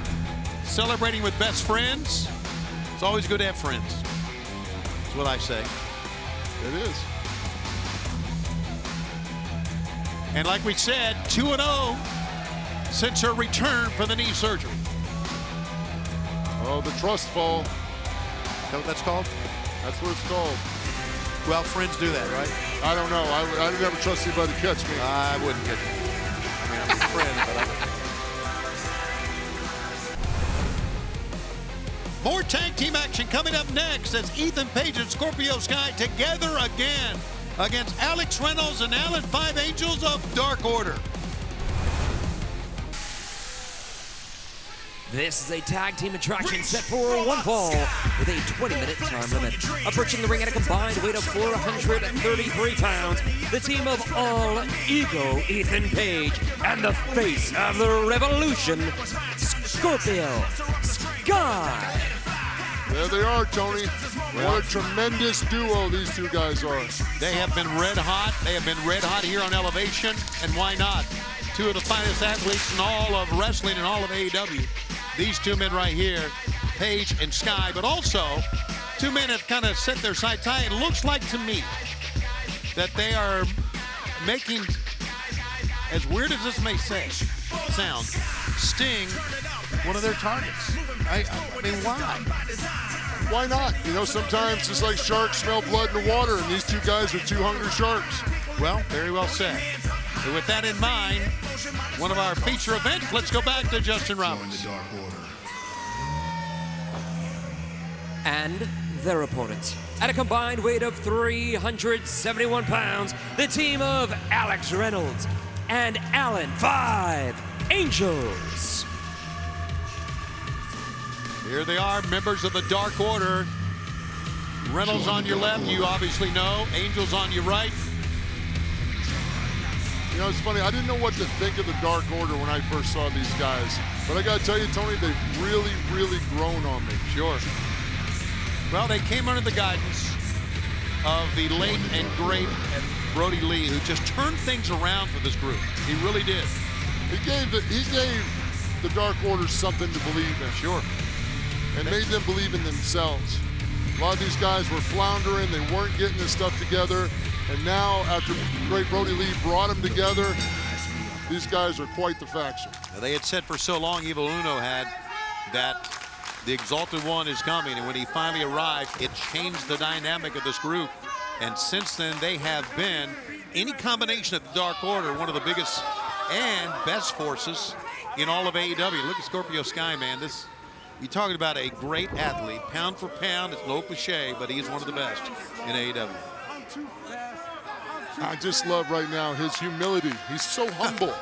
Celebrating with best friends. It's always good to have friends. That's what I say. It is. And like we said, 2-0 since her return from the knee surgery. Oh, the trust fall. Is that what that's called? That's what it's called. Well, friends do that, right? I don't know. I didn't ever trust anybody to catch me. I wouldn't catch you. I mean, I'm a friend, but I'm... More tag team action coming up next as Ethan Page and Scorpio Sky together again against Alex Reynolds and Alan 5 Angels of Dark Order. This is a tag team attraction set for one fall with a 20-minute time limit. Approaching the ring at a combined weight of 433 pounds, the team of All Ego, Ethan Page, and the face of the revolution, Scorpio Sky. There they are, Tony. What a tremendous duo these two guys are. They have been red hot. They have been red hot here on Elevation, and why not? Two of the finest athletes in all of wrestling and all of AEW. These two men right here, Page and Sky, but also two men have kind of set their sights high. It looks like to me that they are making, as weird as this may sound, Sting one of their targets. I mean, why? Why not? You know, sometimes it's like sharks smell blood in the water, and these two guys are two hungry sharks. Well, very well said. And with that in mind, one of our feature events, let's go back to Justin Roberts. And their opponents. At a combined weight of 371 pounds, the team of Alex Reynolds and Alan 5 Angels. Here they are, members of the Dark Order. Reynolds on your left, you obviously know. Angels on your right. You know, it's funny, I didn't know what to think of the Dark Order when I first saw these guys. But I gotta tell you, Tony, they've really, really grown on me. Sure. Well, they came under the guidance of the late and great Brody Lee, who just turned things around for this group. He really did. He gave the Dark Order something to believe in. Sure. And made them believe in themselves. A lot of these guys were floundering, they weren't getting this stuff together, and now, after great Brody Lee brought them together, these guys are quite the faction. Now, they had said for so long, Evil Uno had, that the Exalted One is coming, and when he finally arrived, it changed the dynamic of this group. And since then, they have been, any combination of the Dark Order, one of the biggest and best forces in all of AEW. Look at Scorpio Sky, man. You're talking about a great athlete, pound for pound. It's no cliche, but he is one of the best in AEW. I just love right now his humility. He's so humble.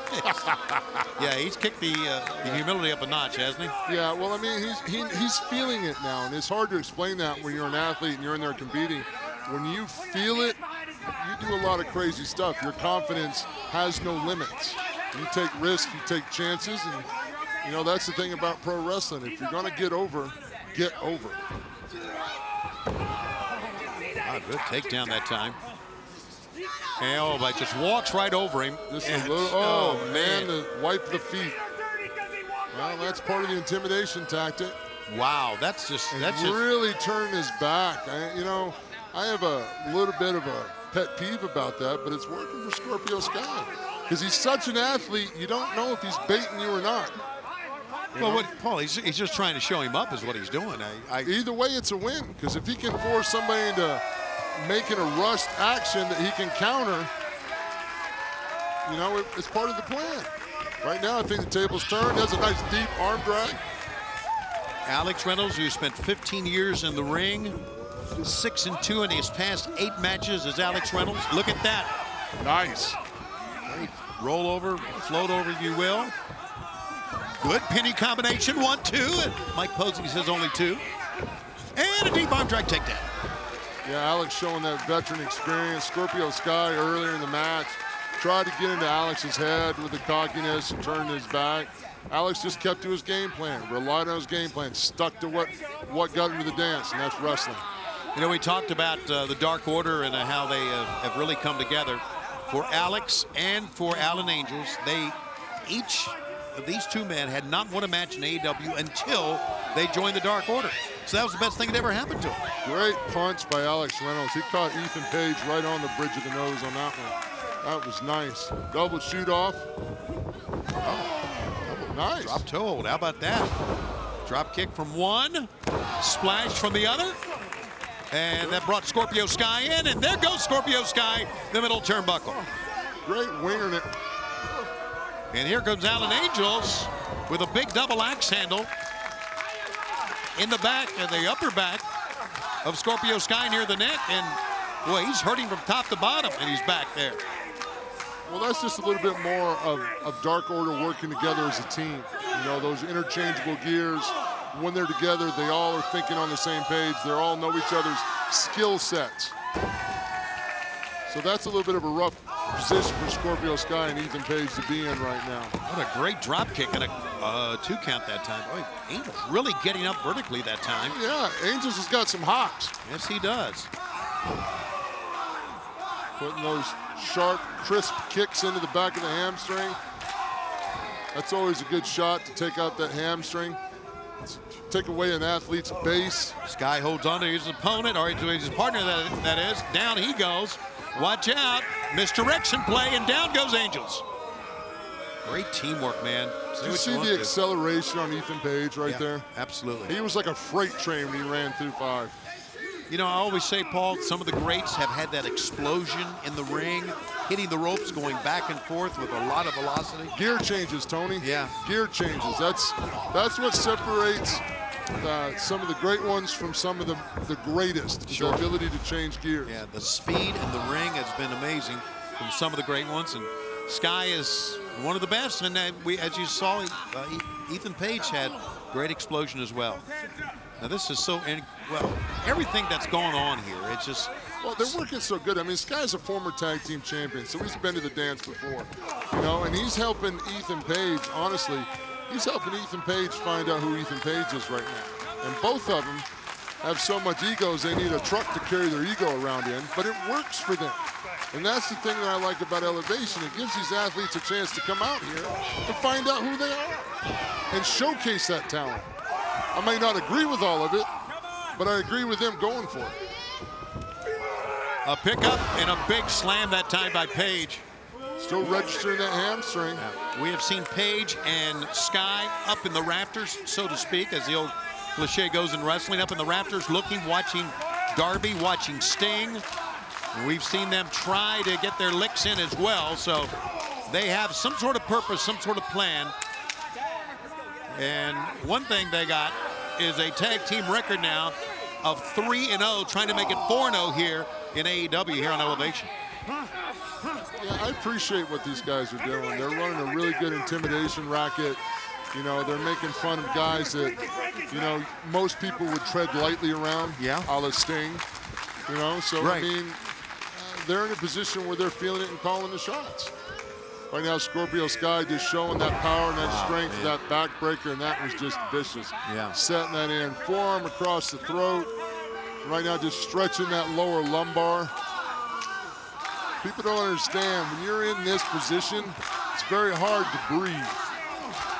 Yeah, he's kicked the humility up a notch, hasn't he? Yeah, well, I mean, he's feeling it now, and it's hard to explain that when you're an athlete and you're in there competing. When you feel it, you do a lot of crazy stuff. Your confidence has no limits. You take risks, you take chances, and you know that's the thing about pro wrestling. If you're going to get over, get over. Good takedown that time. And but just walks right over him. Just a little, oh man, to wipe the feet. Well, that's part of the intimidation tactic. Wow, that's really turned his back. I have a little bit of a pet peeve about that, but it's working for Scorpio Sky because he's such an athlete. You don't know if he's baiting you or not. Well, Paul, he's just trying to show him up is what he's doing. Either way, it's a win because if he can force somebody into making a rushed action that he can counter, it's part of the plan. Right now, I think the table's turned. That's a nice deep arm drag. Alex Reynolds, who spent 15 years in the ring, 6-2 in his past 8 matches as Alex Reynolds. Look at that. Nice. Great roll over, float over, if you will. Good penny combination, 1-2. And Mike Posey says only 2. And a deep arm drag takedown. Yeah, Alex showing that veteran experience. Scorpio Sky earlier in the match tried to get into Alex's head with the cockiness and turned his back. Alex just kept to his game plan, relied on his game plan, stuck to what got into the dance, and that's wrestling. We talked about the Dark Order and how they have really come together. For Alex and for Alan Angels, each of these 2 men had not won a match in AEW until they joined the Dark Order. So that was the best thing that ever happened to him. Great punch by Alex Reynolds. He caught Ethan Page right on the bridge of the nose on that one. That was nice. Double shoot off. Nice. Drop toe hold. How about that? Drop kick from one. Splash from the other. And that brought Scorpio Sky in. And there goes Scorpio Sky, the middle turnbuckle. Great winging it. And here comes Alan Angels with a big double axe handle in the back and the upper back of Scorpio Sky near the neck. And boy, he's hurting from top to bottom, and he's back there. Well, that's just a little bit more of Dark Order working together as a team. Those interchangeable gears. When they're together, they all are thinking on the same page. They all know each other's skill sets. So that's a little bit of a rough position for Scorpio Sky and Ethan Page to be in right now. What a great drop kick and a 2 count that time. Boy, Angels really getting up vertically that time. Yeah, Angels has got some hops. Yes, he does. Putting those sharp, crisp kicks into the back of the hamstring. That's always a good shot to take out that hamstring. Take away an athlete's base. Sky holds on to his opponent, or to his partner, that is. Down he goes. Watch out. Misdirection play, and down goes Angels. Great teamwork, man. Did you see the acceleration on Ethan Page right there? Absolutely. He was like a freight train when he ran through 5. I always say, Paul, some of the greats have had that explosion in the ring, hitting the ropes, going back and forth with a lot of velocity. Gear changes, Tony. Yeah. Gear changes. That's what separates some of the great ones from some of the greatest. Sure. The ability to change gears. Yeah, the speed in the ring has been amazing from some of the great ones, and Sky is one of the best. And as you saw, Ethan Page had great explosion as well. Now this is everything that's going on here, it's just... Well, they're working so good. I mean, Sky's a former tag team champion, so he's been to the dance before. And he's helping Ethan Page, honestly, he's helping Ethan Page find out who Ethan Page is right now. And both of them have so much egos, they need a truck to carry their ego around in, but it works for them. And that's the thing that I like about Elevation. It gives these athletes a chance to come out here and find out who they are and showcase that talent. I may not agree with all of it, but I agree with them going for it. A pickup and a big slam that time by Page. Still registering that hamstring. We have seen Page and Sky up in the rafters, so to speak, as the old cliche goes in wrestling, up in the rafters, looking, watching Darby, watching Sting. We've seen them try to get their licks in as well, so they have some sort of purpose, some sort of plan. And one thing they got is a tag team record now of 3-0, trying to make it 4-0 here in AEW here on Elevation. Yeah, I appreciate what these guys are doing. They're running a really good intimidation racket. You know, they're making fun of guys that, you know, most people would tread lightly around, a la Sting. You know, so, I mean, they're in a position where they're feeling it and calling the shots. Right now, Scorpio Sky just showing that power and that strength, that backbreaker, and that was just vicious. Setting that in, forearm across the throat. Right now, just stretching that lower lumbar. People don't understand, when you're in this position, it's very hard to breathe.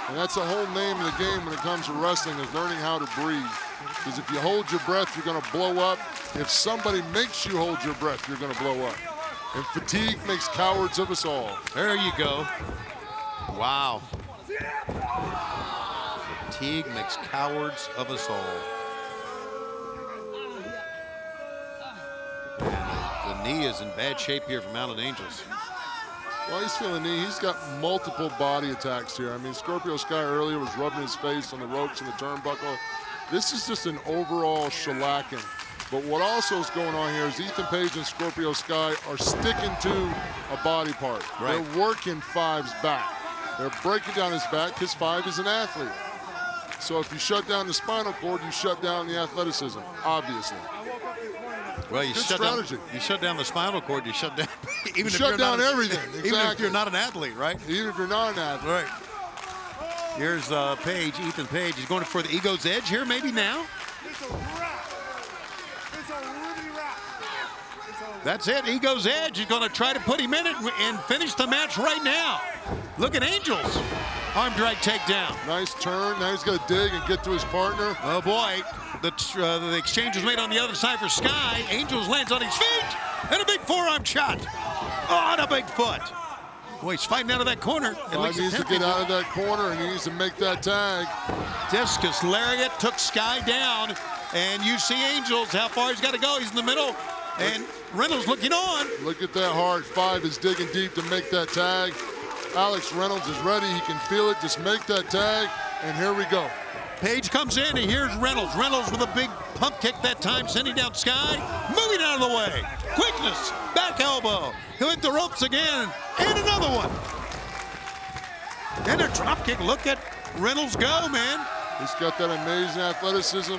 And that's the whole name of the game when it comes to wrestling, is learning how to breathe. Because if you hold your breath, you're gonna blow up. If somebody makes you hold your breath, you're gonna blow up. And fatigue makes cowards of us all. There you go. Wow. Fatigue makes cowards of us all. And the knee is in bad shape here from Alan Angels. Well, he's feeling knee. He's got multiple body attacks here. I mean, Scorpio Sky earlier was rubbing his face on the ropes and the turnbuckle. This is just an overall shellacking. But what also is going on here is Ethan Page and Scorpio Sky are sticking to a body part. They're working Five's back. They're breaking down his back because Five is an athlete. So if you shut down the spinal cord, you shut down the athleticism, obviously. Well, you shut down the spinal cord, you shut down even if you're down everything. Exactly. Even if you're not an athlete, right? Even if you're not an athlete. Right. Here's Page, Ethan Page. He's going for the ego's edge here, maybe now. That's it, ego's edge. He's going to try to put him in it and finish the match right now. Look at Angels. Arm drag takedown. Nice turn. Now he's got to dig and get to his partner. Oh boy, the exchange was made on the other side for Sky. Angels lands on his feet and a big forearm shot. Oh, and a big foot. Boy, he's fighting out of that corner. He needs to get out of that corner and he needs to make that tag. Discus lariat took Sky down, and you see Angels, how far he's got to go. He's in the middle, and Reynolds looking on. Look at that heart. Five is digging deep to make that tag. Alex Reynolds is ready. He can feel it. Just make that tag, and here we go. Page comes in, and here's Reynolds. Reynolds with a big pump kick that time, sending down Sky. Moving out of the way. Quickness, back elbow. He'll hit the ropes again, and another one. And a drop kick. Look at Reynolds go, man. He's got that amazing athleticism.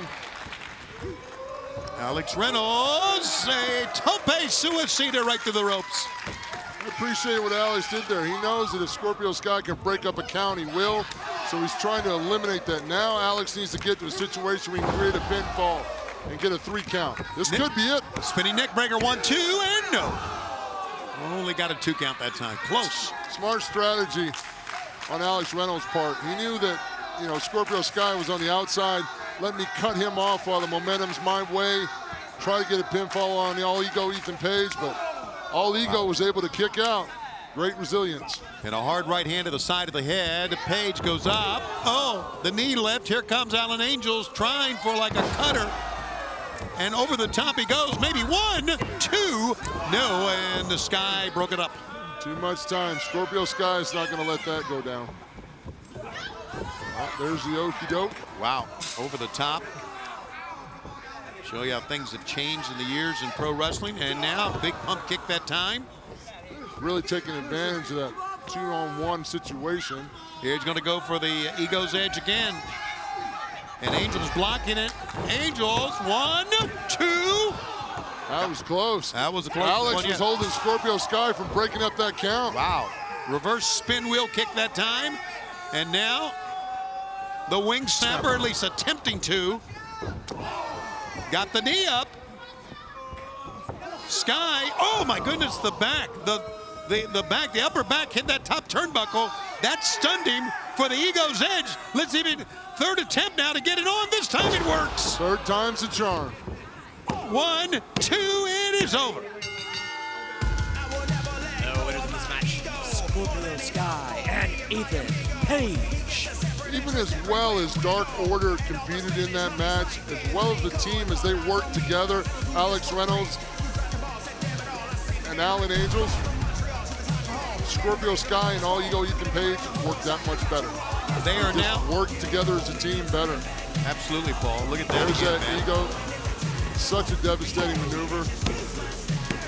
Alex Reynolds, a tope suicida right through the ropes. I appreciate what Alex did there. He knows that if Scorpio Sky can break up a count, he will. So he's trying to eliminate that. Now Alex needs to get to a situation where he can create a pinfall and get a 3 count. This could be it. Spinning neck breaker, 1, 2, and no. Only got a 2 count that time. Close. Smart strategy on Alex Reynolds' part. He knew that, you know, Scorpio Sky was on the outside. Let me cut him off while the momentum's my way. Try to get a pinfall on the all-ego Ethan Page, but All Ego was able to kick out. Great resilience. And a hard right hand to the side of the head. Page goes up. Oh, the knee left. Here comes Alan Angels trying for like a cutter. And over the top he goes. Maybe 1, 2. No, and the Sky broke it up. Too much time. Scorpio Sky is not going to let that go down. Oh, there's the okey doke. Wow, over the top. Show you how things have changed in the years in pro wrestling. And now, big pump kick that time. Really taking advantage of that 2-on-1 situation. Here's going to go for the ego's edge again. And Angels blocking it. Angels, 1, 2. That was close. That was a close Alex one, was holding Scorpio Sky from breaking up that count. Wow. Reverse spin wheel kick that time. And now, the wing snapper, at least attempting to. Got the knee up. Sky, oh my goodness, the back. The upper back hit that top turnbuckle. That stunned him for the ego's edge. Let's even, third attempt now to get it on. This time it works. Third time's the charm. 1, 2, it is over. The winners of this match, Scorpio Sky and Ethan Page. Even as well as Dark Order competed in that match, as well as the team as they worked together, Alex Reynolds and Alan Angels, Scorpio Sky and All Ego Ethan Page worked that much better. They are now worked together as a team better. Absolutely, Paul. Look at that. There's that ego. Such a devastating maneuver.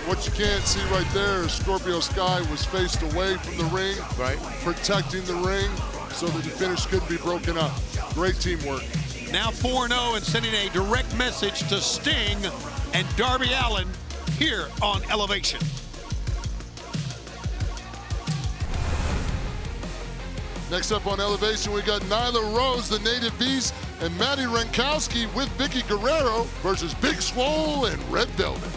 What you can't see right there is Scorpio Sky was faced away from the ring, protecting the ring so that the finish couldn't be broken up. Great teamwork. Now 4-0 and sending a direct message to Sting and Darby Allin here on Elevation. Next up on Elevation, we got Nyla Rose, the Native Beast, and Maddie Rankowski with Vicky Guerrero versus Big Swole and Red Velvet.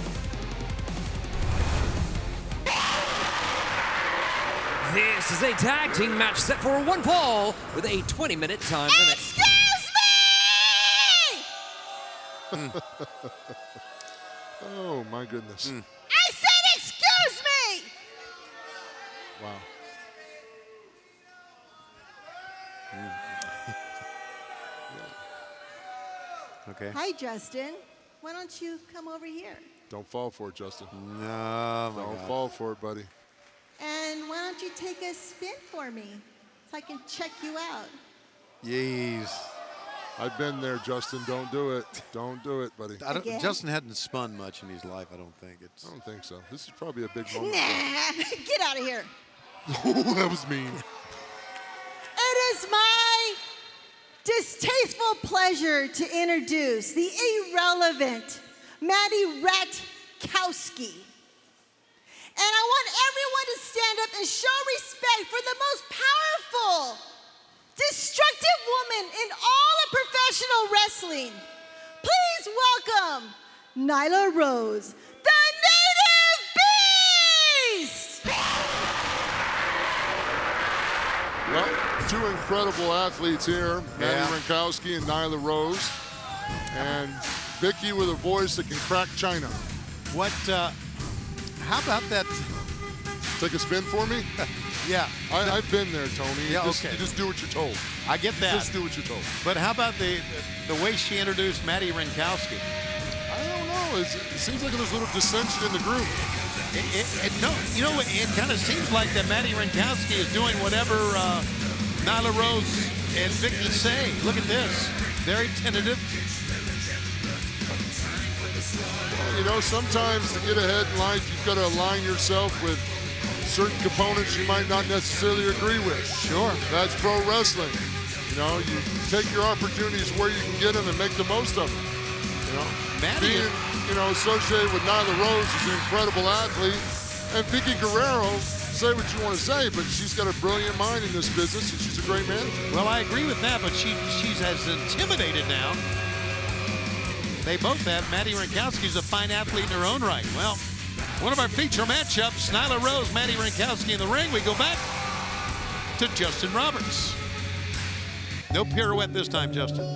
This is a tag team match set for one fall with a 20-minute time limit. Oh, my goodness. I said excuse me! Wow. Okay. Hi, Justin. Why don't you come over here? Don't fall for it, Justin. No, Don't fall for it, buddy. And why don't you take a spin for me so I can check you out? Jeez. I've been there, Justin. Don't do it. Don't do it, buddy. Again? Justin hadn't spun much in his life, I don't think. I don't think so. This is probably a big moment. Nah, get out of here. That was mean. It is my distasteful pleasure to introduce the irrelevant Maddie Ratkowski. And I want everyone to stand up and show respect for the most powerful, destructive woman in all of professional wrestling. Please welcome Nyla Rose, the Native Beast! Well, two incredible athletes here, Maddie Rankowski and Nyla Rose. And Vicky with a voice that can crack China. What, how about that? Take a spin for me? Yeah. I've been there, Tony. Yeah, You okay. just do what you're told. I get that. Just do what you're told. But how about the way she introduced Maddie Rankowski? I don't know. It seems like there's a little dissension in the group. No, you know, it kind of seems like that Maddie Rankowski is doing whatever Nyla Rose and Vicky say. Look at this. Very tentative. Well, you know, sometimes to get ahead in life, you've got to align yourself with certain components you might not necessarily agree with. Sure. That's pro wrestling. You know, you take your opportunities where you can get them and make the most of them. You know, being, you know, associated with Nyla Rose is an incredible athlete. And Vicky Guerrero, say what you want to say, but she's got a brilliant mind in this business, and she's a great manager. Well, I agree with that, but she's as intimidated now. They both have. Maddie Rankowski's a fine athlete in her own right. Well, one of our feature matchups, Nyla Rose, Maddie Rankowski in the ring. We go back to Justin Roberts. No pirouette this time, Justin.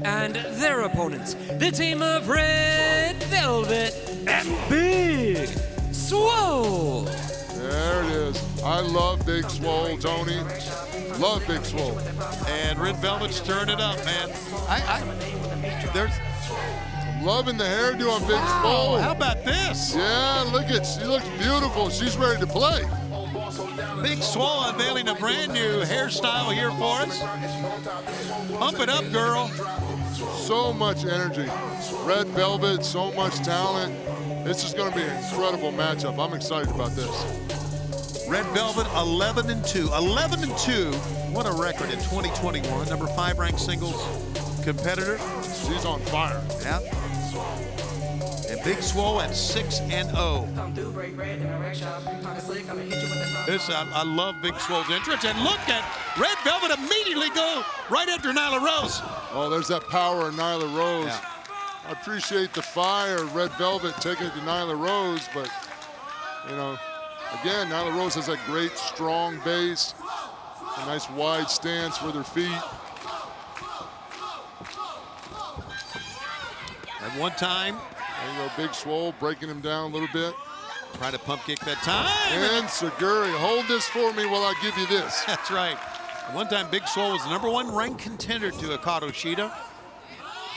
And their opponents, the team of Red Velvet and Big Swole. There it is. I love Big Swole, Tony. Love Big Swole. And Red Velvet's stirring it up, man. I'm loving the hairdo on Big Swole. How about this? Yeah, look at, she looks beautiful. She's ready to play. Big Swole unveiling a brand new hairstyle here for us. Pump it up, girl. So much energy. Red Velvet, so much talent. This is going to be an incredible matchup. I'm excited about this. Red Velvet 11-2. 11-2. What a record in 2021. Number 5 ranked singles competitor. She's on fire. Yeah. And Big Swole at 6-0. I love Big Swole's entrance. And look at Red Velvet immediately go right after Nyla Rose. Oh, there's that power in Nyla Rose. Yeah. I appreciate the fire, Red Velvet taking it to Nyla Rose, but, you know, again, Nyla Rose has that great, strong base, a nice wide stance with her feet. At one time, there you go, Big Swole breaking him down a little bit. Try to pump kick that time. And Seguri, hold this for me while I give you this. That's right. At one time, Big Swole was the #1 ranked contender to Hikaru Shida,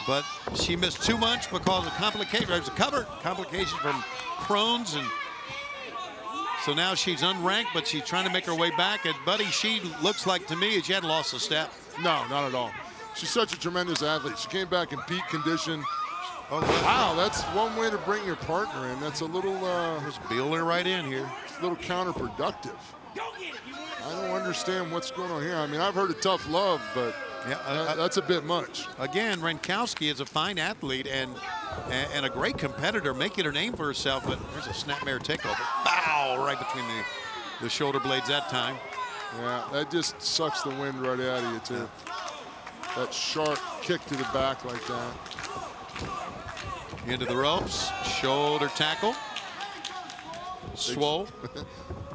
but she missed too much because of complication. There's a complication from Crohn's, and so now she's unranked, but she's trying to make her way back. And buddy, she looks like to me she hadn't lost a step. No, not at all. She's such a tremendous athlete. She came back in peak condition. Oh, wow, that's one way to bring your partner in. That's a little... Just building right in here. It's a little counterproductive. I don't understand what's going on here. I mean, I've heard of tough love, but that's a bit much. Again, Renkowski is a fine athlete and a great competitor, making a name for herself, but there's a snapmare takeover. Bow! Right between the shoulder blades that time. Yeah, that just sucks the wind right out of you, too. That sharp kick to the back like that. Into the ropes, shoulder tackle. Swole.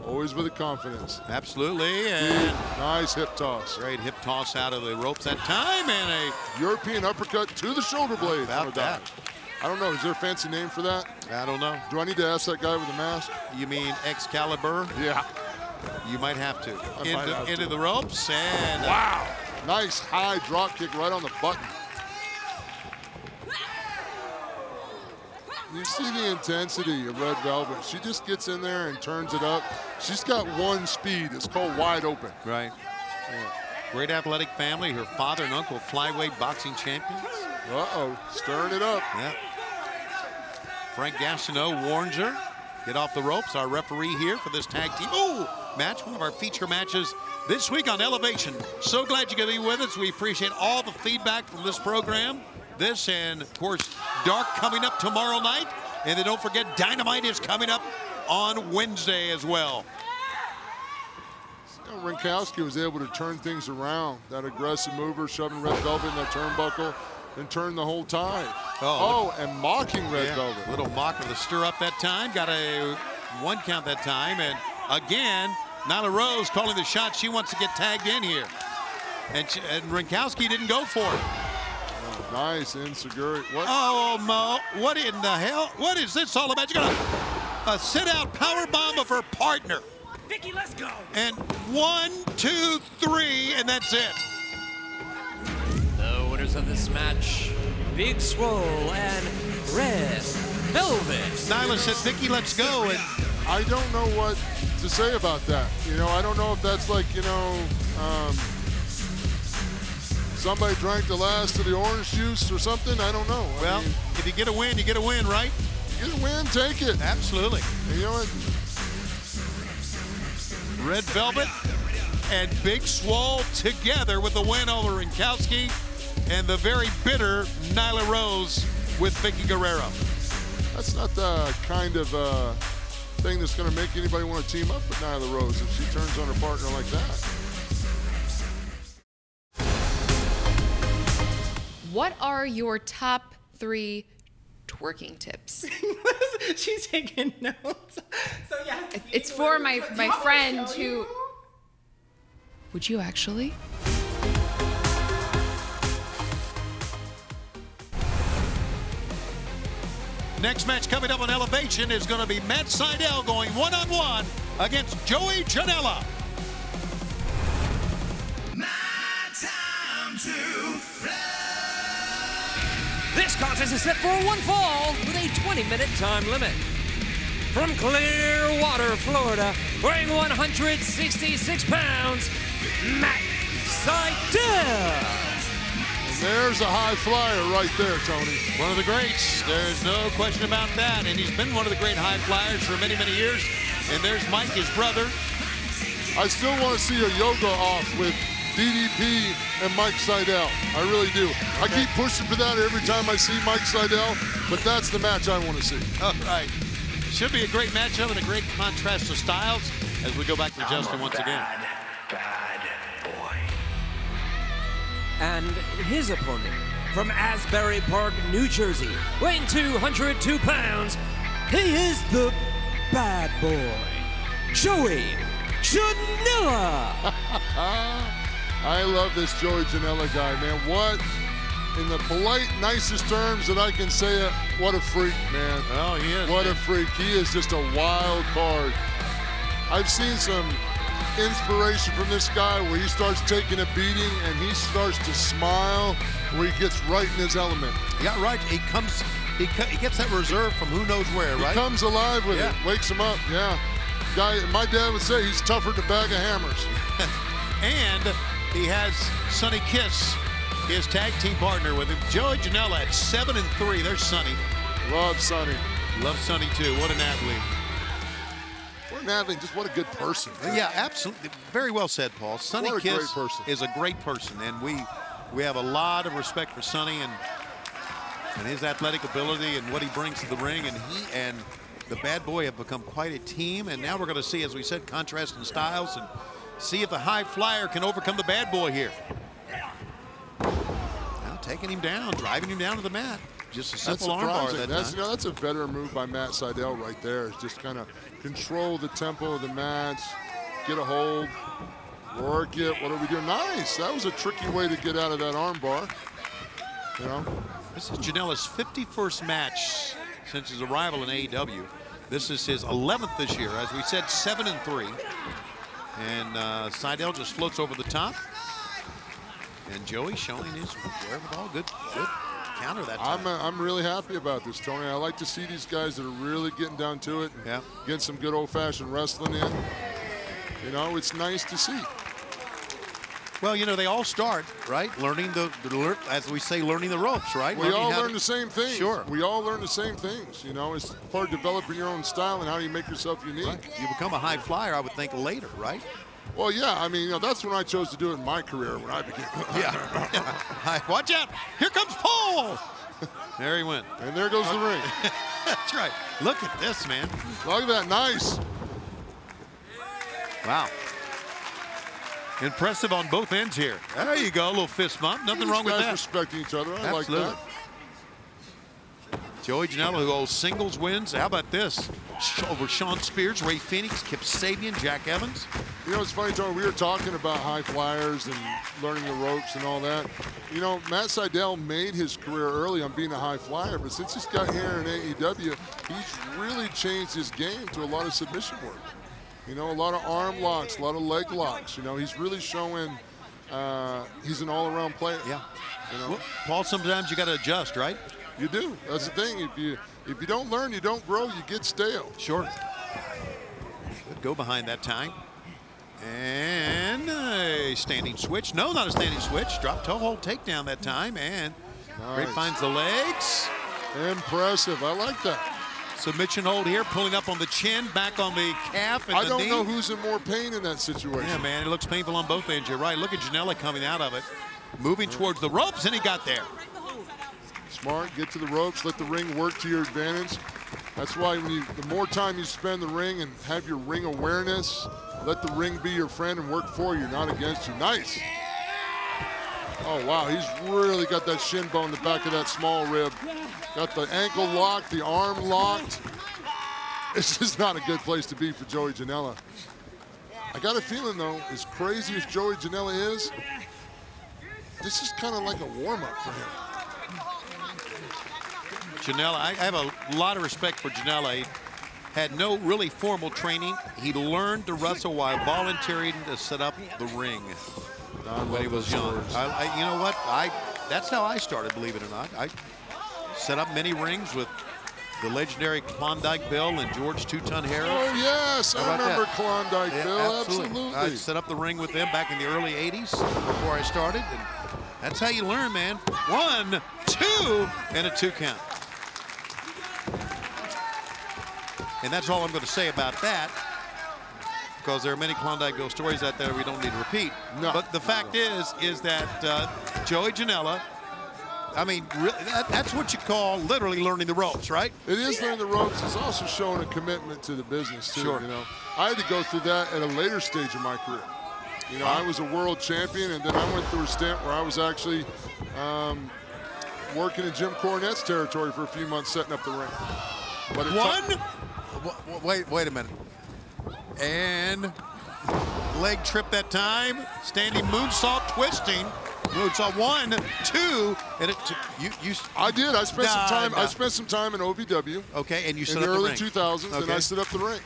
Always with the confidence. Absolutely. And nice hip toss. Great hip toss out of the ropes that time, and a European uppercut to the shoulder blade. About that. I don't know. Is there a fancy name for that? I don't know. Do I need to ask that guy with the mask? You mean Excalibur? Yeah. You might have to. Into the ropes, and wow. Nice high drop kick right on the button. You see the intensity of Red Velvet. She just gets in there and turns it up. She's got one speed. It's called wide open. Right. Yeah. Great athletic family. Her father and uncle, flyweight boxing champions. Uh-oh, stirring it up. Yeah. Frank Gastineau warns her. Get off the ropes. Our referee here for this tag team match, one of our feature matches this week on Elevation. So glad you could be with us. We appreciate all the feedback from this program. This and, of course, Dark coming up tomorrow night. And then don't forget, Dynamite is coming up on Wednesday as well. You know, Renkowski was able to turn things around. That aggressive mover, shoving Red Velvet in that turnbuckle, and turn the whole tide. And mocking Red Velvet. A little mock of the stir-up that time. Got a 1 count that time. And again, Nyla Rose calling the shot. She wants to get tagged in here. And Renkowski didn't go for it. Nice insecurity. What? Oh, Mo, what in the hell? What is this all about? You got a sit-out power bomb of her partner. Vicky, let's go. And 1, 2, 3, and that's it. The winners of this match, Big Swole and Red Velvet. Nyla said, Vicky, let's go. And I don't know what to say about that. You know, I don't know if that's like, you know, somebody drank the last of the orange juice or something. I don't know. Well, if you get a win, you get a win, right? You get a win, take it. Absolutely. And you know what? Red Velvet and Big Swole together with the win over Renkowski and the very bitter Nyla Rose with Vicky Guerrero. That's not the kind of thing that's going to make anybody want to team up with Nyla Rose if she turns on her partner like that. What are your top 3 twerking tips? She's taking notes. So yes, it's for my friend who. Would you actually? Next match coming up on Elevation is going to be Matt Sydal going one-on-one against Joey Janela. This contest is set for one fall with a 20-minute time limit. From Clearwater, Florida, weighing 166 pounds, Matt Sydal. There's a high flyer right there, Tony. One of the greats. There's no question about that. And he's been one of the great high flyers for many, many years. And there's Mike, his brother. I still want to see a yoga off with DDP and Mike Sydal. I really do. I keep pushing for that every time I see Mike Sydal, but that's the match I want to see. All right. Should be a great matchup and a great contrast to styles as we go back to Justin once again. Bad boy. And his opponent from Asbury Park, New Jersey, weighing 202 pounds, he is the bad boy, Joey Janela. I love this Joey Janela guy, man. What, in the polite, nicest terms that I can say it, what a freak, man. Oh, he is. What a freak. He is just a wild card. I've seen some inspiration from this guy where he starts taking a beating and he starts to smile, where he gets right in his element. Yeah, right. He gets that reserve from who knows where, right? He comes alive with it, wakes him up, yeah. Guy, my dad would say he's tougher than a bag of hammers. And he has Sonny Kiss his tag team partner with him, Joey Janela at 7-3. There's Sonny. Love Sonny. Love Sonny too. What an athlete. What an athlete. Just what a good person. Yeah, absolutely. Very well said, Paul. Sonny What a Kiss great person. is a great person, and we have a lot of respect for Sonny and his athletic ability and what he brings to the ring. And he and the Bad Boy have become quite a team. And now we're going to see, as we said, contrast in styles and see if the High Flyer can overcome the Bad Boy here. Now taking him down, driving him down to the mat. Just a simple armbar that time. That's a veteran move by Matt Sydal right there. Is just kind of control the tempo of the match, get a hold, work it. What are we doing? Nice. That was a tricky way to get out of that armbar. You know. This is Janela's 51st match since his arrival in AEW. This is his 11th this year. As we said, 7-3. And Sydal just floats over the top. And Joey showing his wherewithal. Good counter that time. I'm really happy about this, Tony. I like to see these guys that are really getting down to it. Yeah. Getting some good old-fashioned wrestling in. You know, it's nice to see. Well, you know, they all start, right? Learning as we say, learning the ropes, right? We all learn the same things. Sure. We all learn the same things. You know, it's part of developing your own style and how do you make yourself unique. Right. You become a high flyer, I would think, later, right? Well, yeah. I mean, you know, that's when I chose to do it in my career when I became. Yeah. Watch out! Here comes Paul. There he went. And there goes the ring. That's right. Look at this, man. Look at that. Nice. Wow. Impressive on both ends here. There you go, a little fist bump. Nothing wrong with that. Respecting each other. I Absolutely. like that. Joey Janela, who holds singles wins. How about this? Over Sean Spears, Ray Fenix, Kip Sabian, Jack Evans. You know, it's funny, Tony, we were talking about high flyers and learning the ropes and all that. You know, Matt Sydal made his career early on being a high flyer, but since he's got here in AEW, he's really changed his game to a lot of submission work. You know, a lot of arm locks, a lot of leg locks. You know, he's really showing he's an all-around player. Yeah. You know? Well, Paul, sometimes you got to adjust, right? You do. That's the thing. If you don't learn, you don't grow, you get stale. Sure. Good go behind that time. And a standing switch. No, not a standing switch. Drop toe hold takedown that time. And Great finds the legs. Impressive. I like that. Submission hold here, pulling up on the chin, back on the calf and I the don't knee. know who's in more pain in that situation. Yeah, man, it looks painful on both ends. You're right. Look at Janela coming out of it. Moving towards the ropes, and he got there. Smart, get to the ropes, let the ring work to your advantage. That's why the more time you spend in the ring and have your ring awareness, let the ring be your friend and work for you, not against you. Nice. Oh, wow, he's really got that shin bone in the back of that small rib. Got the ankle locked, the arm locked. This is not a good place to be for Joey Janela. I got a feeling, though, as crazy as Joey Janela is, this is kind of like a warm-up for him. Janela, I have a lot of respect for Janela. He had no really formal training. He learned to wrestle while volunteering to set up the ring when he was young. You know what? That's how I started, believe it or not. I set up many rings with the legendary Klondike Bill and George Two-Ton Harris. Oh, yes, I remember that? Klondike Yeah, Bill, absolutely. I set up the ring with them back in the early 80s before I started. And that's how you learn, man. 1, 2, and a 2 count. And that's all I'm going to say about that, because there are many Klondike Bill stories out there we don't need to repeat. No. But the fact is that Joey Janela, I mean, really, that's what you call literally learning the ropes, right? It is learning the ropes. It's also showing a commitment to the business, too. Sure. You know, I had to go through that at a later stage of my career. You know, I was a world champion, and then I went through a stint where I was actually working in Jim Cornette's territory for a few months, setting up the ring. But it Wait a minute. And leg trip that time. Standing moonsault, twisting. Moonsault 1, 2, and I did. I spent some time. I spent some time in OVW. Okay, and you set in up the early ring. 2000s, and I set up the ring.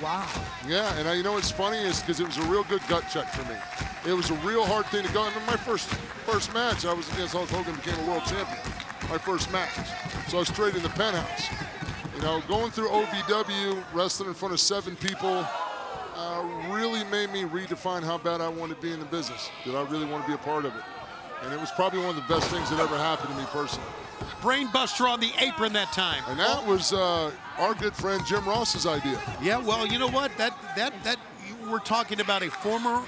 Wow. Yeah, and you know what's funny is because it was a real good gut check for me. It was a real hard thing to go. I mean, my first match, I was against Hulk Hogan, became a world champion. My first match, so I was straight in the penthouse. You know, going through OVW, wrestling in front of 7 people, really made me redefine how bad I wanted to be in the business. Did I really want to be a part of it? And it was probably one of the best things that ever happened to me personally. Brainbuster on the apron that time. And that was our good friend Jim Ross's idea. Yeah, well, you know what? That we're talking about a former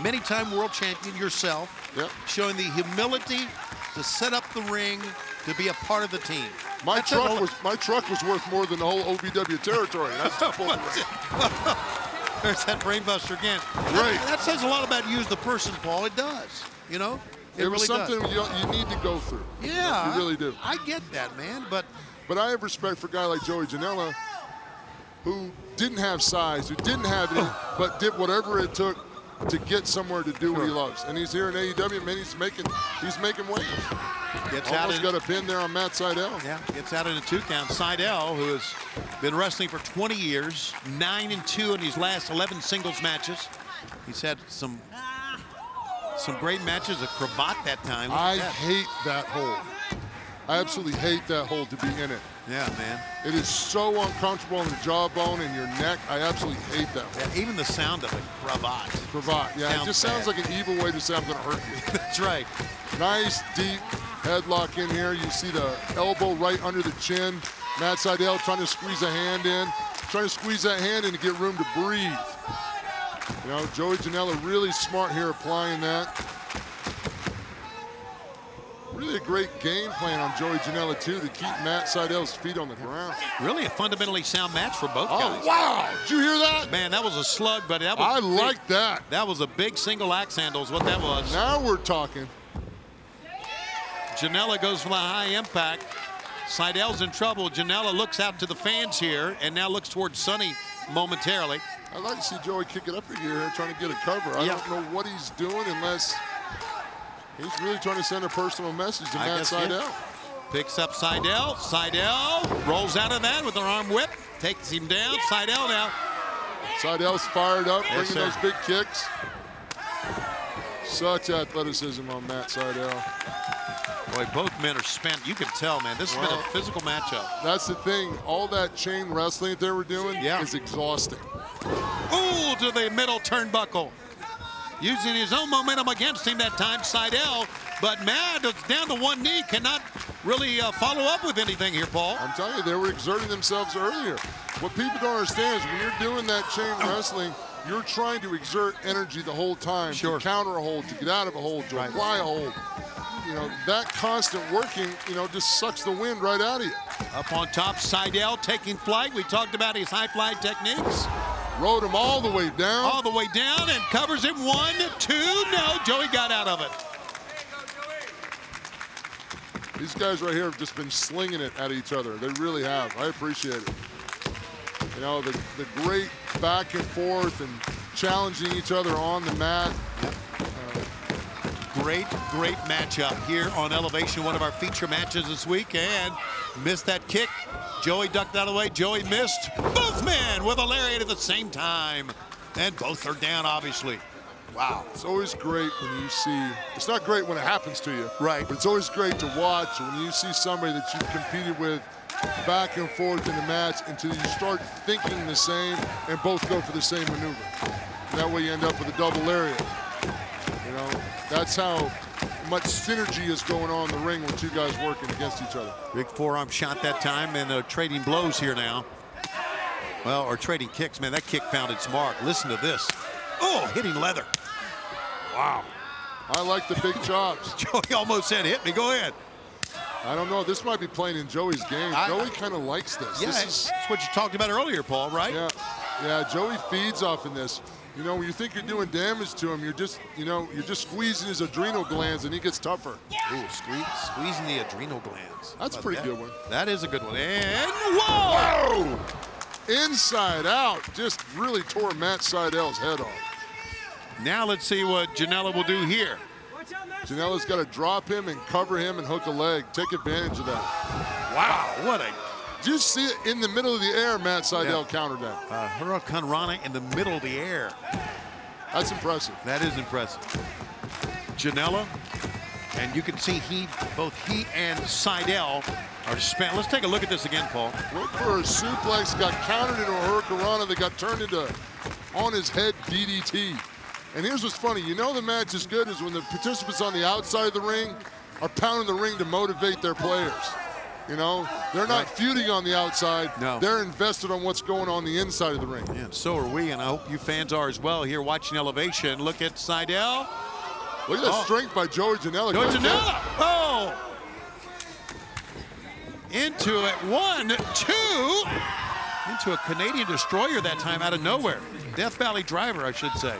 many-time world champion yourself, showing the humility to set up the ring, to be a part of the team. My truck was worth more than the whole OVW territory. That's the point. There's that brainbuster again. Right. That says a lot about you as the person, Paul. It does. You know? It was really something you need to go through. Yeah. You really do. I get that, man. But I have respect for a guy like Joey Janela, who didn't have size, who didn't have it, but did whatever it took to get somewhere to do what he loves. And he's here in AEW, man. He's making waves. Gets Almost out got a pin there on Matt Sydal. Yeah, gets out in a 2 count. Sydal, who has been wrestling for 20 years, 9-2 in his last 11 singles matches. He's had some great matches, a cravat that time. I hate that hold. I absolutely hate that hold to be in it. Yeah, man. It is so uncomfortable on the jawbone and your neck. I absolutely hate that hold. Yeah, even the sound of it, cravat. Cravat, yeah. It just sounds like an evil way to say I'm going to hurt you. That's right. Nice, deep headlock in here. You see the elbow right under the chin. Matt Sydal trying to squeeze a hand in. Trying to squeeze that hand in to get room to breathe. You know, Joey Janela really smart here applying that. Really a great game plan on Joey Janela, too, to keep Matt Sydal's feet on the ground. Really a fundamentally sound match for both guys. Oh, wow. Did you hear that? Man, that was a slug, but that was I like that. That was a big single axe handle is what that was. Now we're talking. Janela goes for the high impact. Sydal's in trouble. Janela looks out to the fans here and now looks towards Sonny momentarily. I'd like to see Joey kick it up a gear here, trying to get a cover. I don't know what he's doing unless he's really trying to send a personal message to Matt Sydal. Picks up Sydal. Sydal rolls out of that with an arm whip. Takes him down. Sydal now. Sydal's fired up, bringing those big kicks. Such athleticism on Matt Sydal. Boy, both men are spent. You can tell, man. This has been a physical matchup. That's the thing. All that chain wrestling that they were doing is exhausting. Ooh, to the middle turnbuckle. Using his own momentum against him that time, Sydal. But Matt is down to one knee, cannot really follow up with anything here, Paul. I'm telling you, they were exerting themselves earlier. What people don't understand is when you're doing that chain wrestling, you're trying to exert energy the whole time to counter a hold, to get out of a hold, to apply a hold. You know, that constant working, you know, just sucks the wind right out of you. Up on top, Sydal taking flight. We talked about his high fly techniques. Rode him all the way down. All the way down and covers him 1, 2. No, Joey got out of it. These guys right here have just been slinging it at each other. They really have. I appreciate it. You know, the great back and forth and challenging each other on the mat. Great matchup here on Elevation, one of our feature matches this week, and missed that kick. Joey ducked out of the way. Joey missed. Both men with a lariat at the same time, and both are down, obviously. Wow. It's always great when you see, it's not great when it happens to you. Right. But it's always great to watch when you see somebody that you've competed with back and forth in the match until you start thinking the same and both go for the same maneuver. That way you end up with a double lariat. You know, that's how much synergy is going on in the ring when two guys working against each other. Big forearm shot that time, and trading blows here now. Well, or trading kicks, man. That kick found its mark. Listen to this. Oh, hitting leather. Wow. I like the big chops. Joey almost said, hit me, go ahead. I don't know, this might be playing in Joey's game. Joey kind of likes this. Yeah, that's what you talked about earlier, Paul, right? Yeah, Joey feeds off in this. You know, when you think you're doing damage to him, you're just squeezing his adrenal glands and he gets tougher. Ooh, squeezing the adrenal glands. That's a pretty good one. That is a good one. And whoa! Whoa! Inside out, just really tore Matt Sydal's head off. Now let's see what Janela will do here. Janela's got to drop him and cover him and hook a leg. Take advantage of that. Wow, what a... Did you see it in the middle of the air? Matt Sydal countered that. Hurricane Rana in the middle of the air. That's impressive. That is impressive. Janela, and you can see both he and Sydal are spent. Let's take a look at this again, Paul. Went for a suplex, got countered into a Hurricane Rana that got turned into on his head DDT. And here's what's funny. You know the match is good is when the participants on the outside of the ring are pounding the ring to motivate their players. You know, they're not feuding on the outside. No. They're invested on what's going on the inside of the ring. Yeah, and so are we, and I hope you fans are as well here watching Elevation. Look at Sydal. Look at that strength by Joey Janela. Joey Janela. Oh! Into it. 1, 2. Into a Canadian destroyer that time out of nowhere. Death Valley driver, I should say.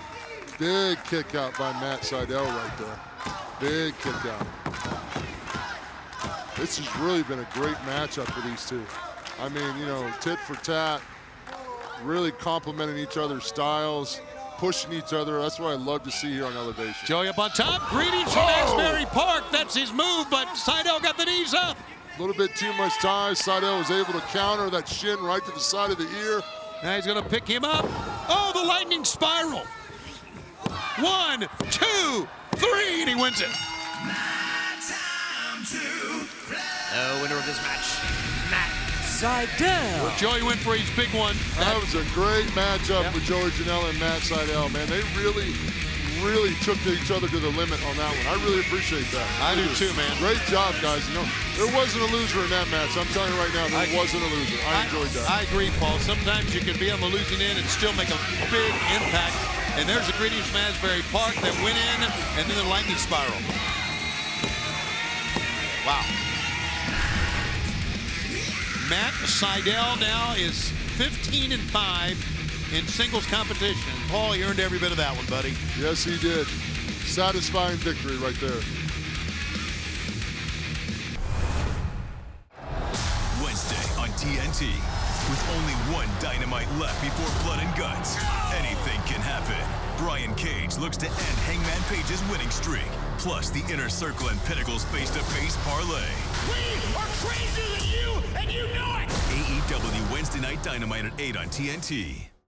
Big kick out by Matt Sydal right there. Big kick out. This has really been a great matchup for these two. I mean, you know, tit for tat, really complementing each other's styles, pushing each other. That's what I love to see here on Elevation. Joey up on top. Greetings from Asbury Park. That's his move, but Sydal got the knees up. A little bit too much time. Sydal was able to counter that shin right to the side of the ear. Now he's going to pick him up. Oh, the lightning spiral. 1, 2, 3, and he wins it. The winner of this match, Matt Sydal. Well, Joey went for his big one. That was a great matchup with Joey Janela and Matt Sydal, man. They really took each other to the limit on that one. I really appreciate that. I do too, man. Great job, guys. You know, there wasn't a loser in that match. I'm telling you right now, there wasn't a loser. I enjoyed that. I agree, Paul. Sometimes you can be on the losing end and still make a big impact. And there's the greetings from Asbury Park that went in, and then the lightning spiral. Wow. Matt Sydal now is 15-5 in singles competition. Paul, you earned every bit of that one, buddy. Yes, he did. Satisfying victory right there. Wednesday on TNT. With only one Dynamite left before Blood and Guts, anything can happen. Brian Cage looks to end Hangman Page's winning streak. Plus the Inner Circle and Pinnacle's face-to-face parlay. We are crazier than you, and you know it! AEW Wednesday Night Dynamite at 8 on TNT.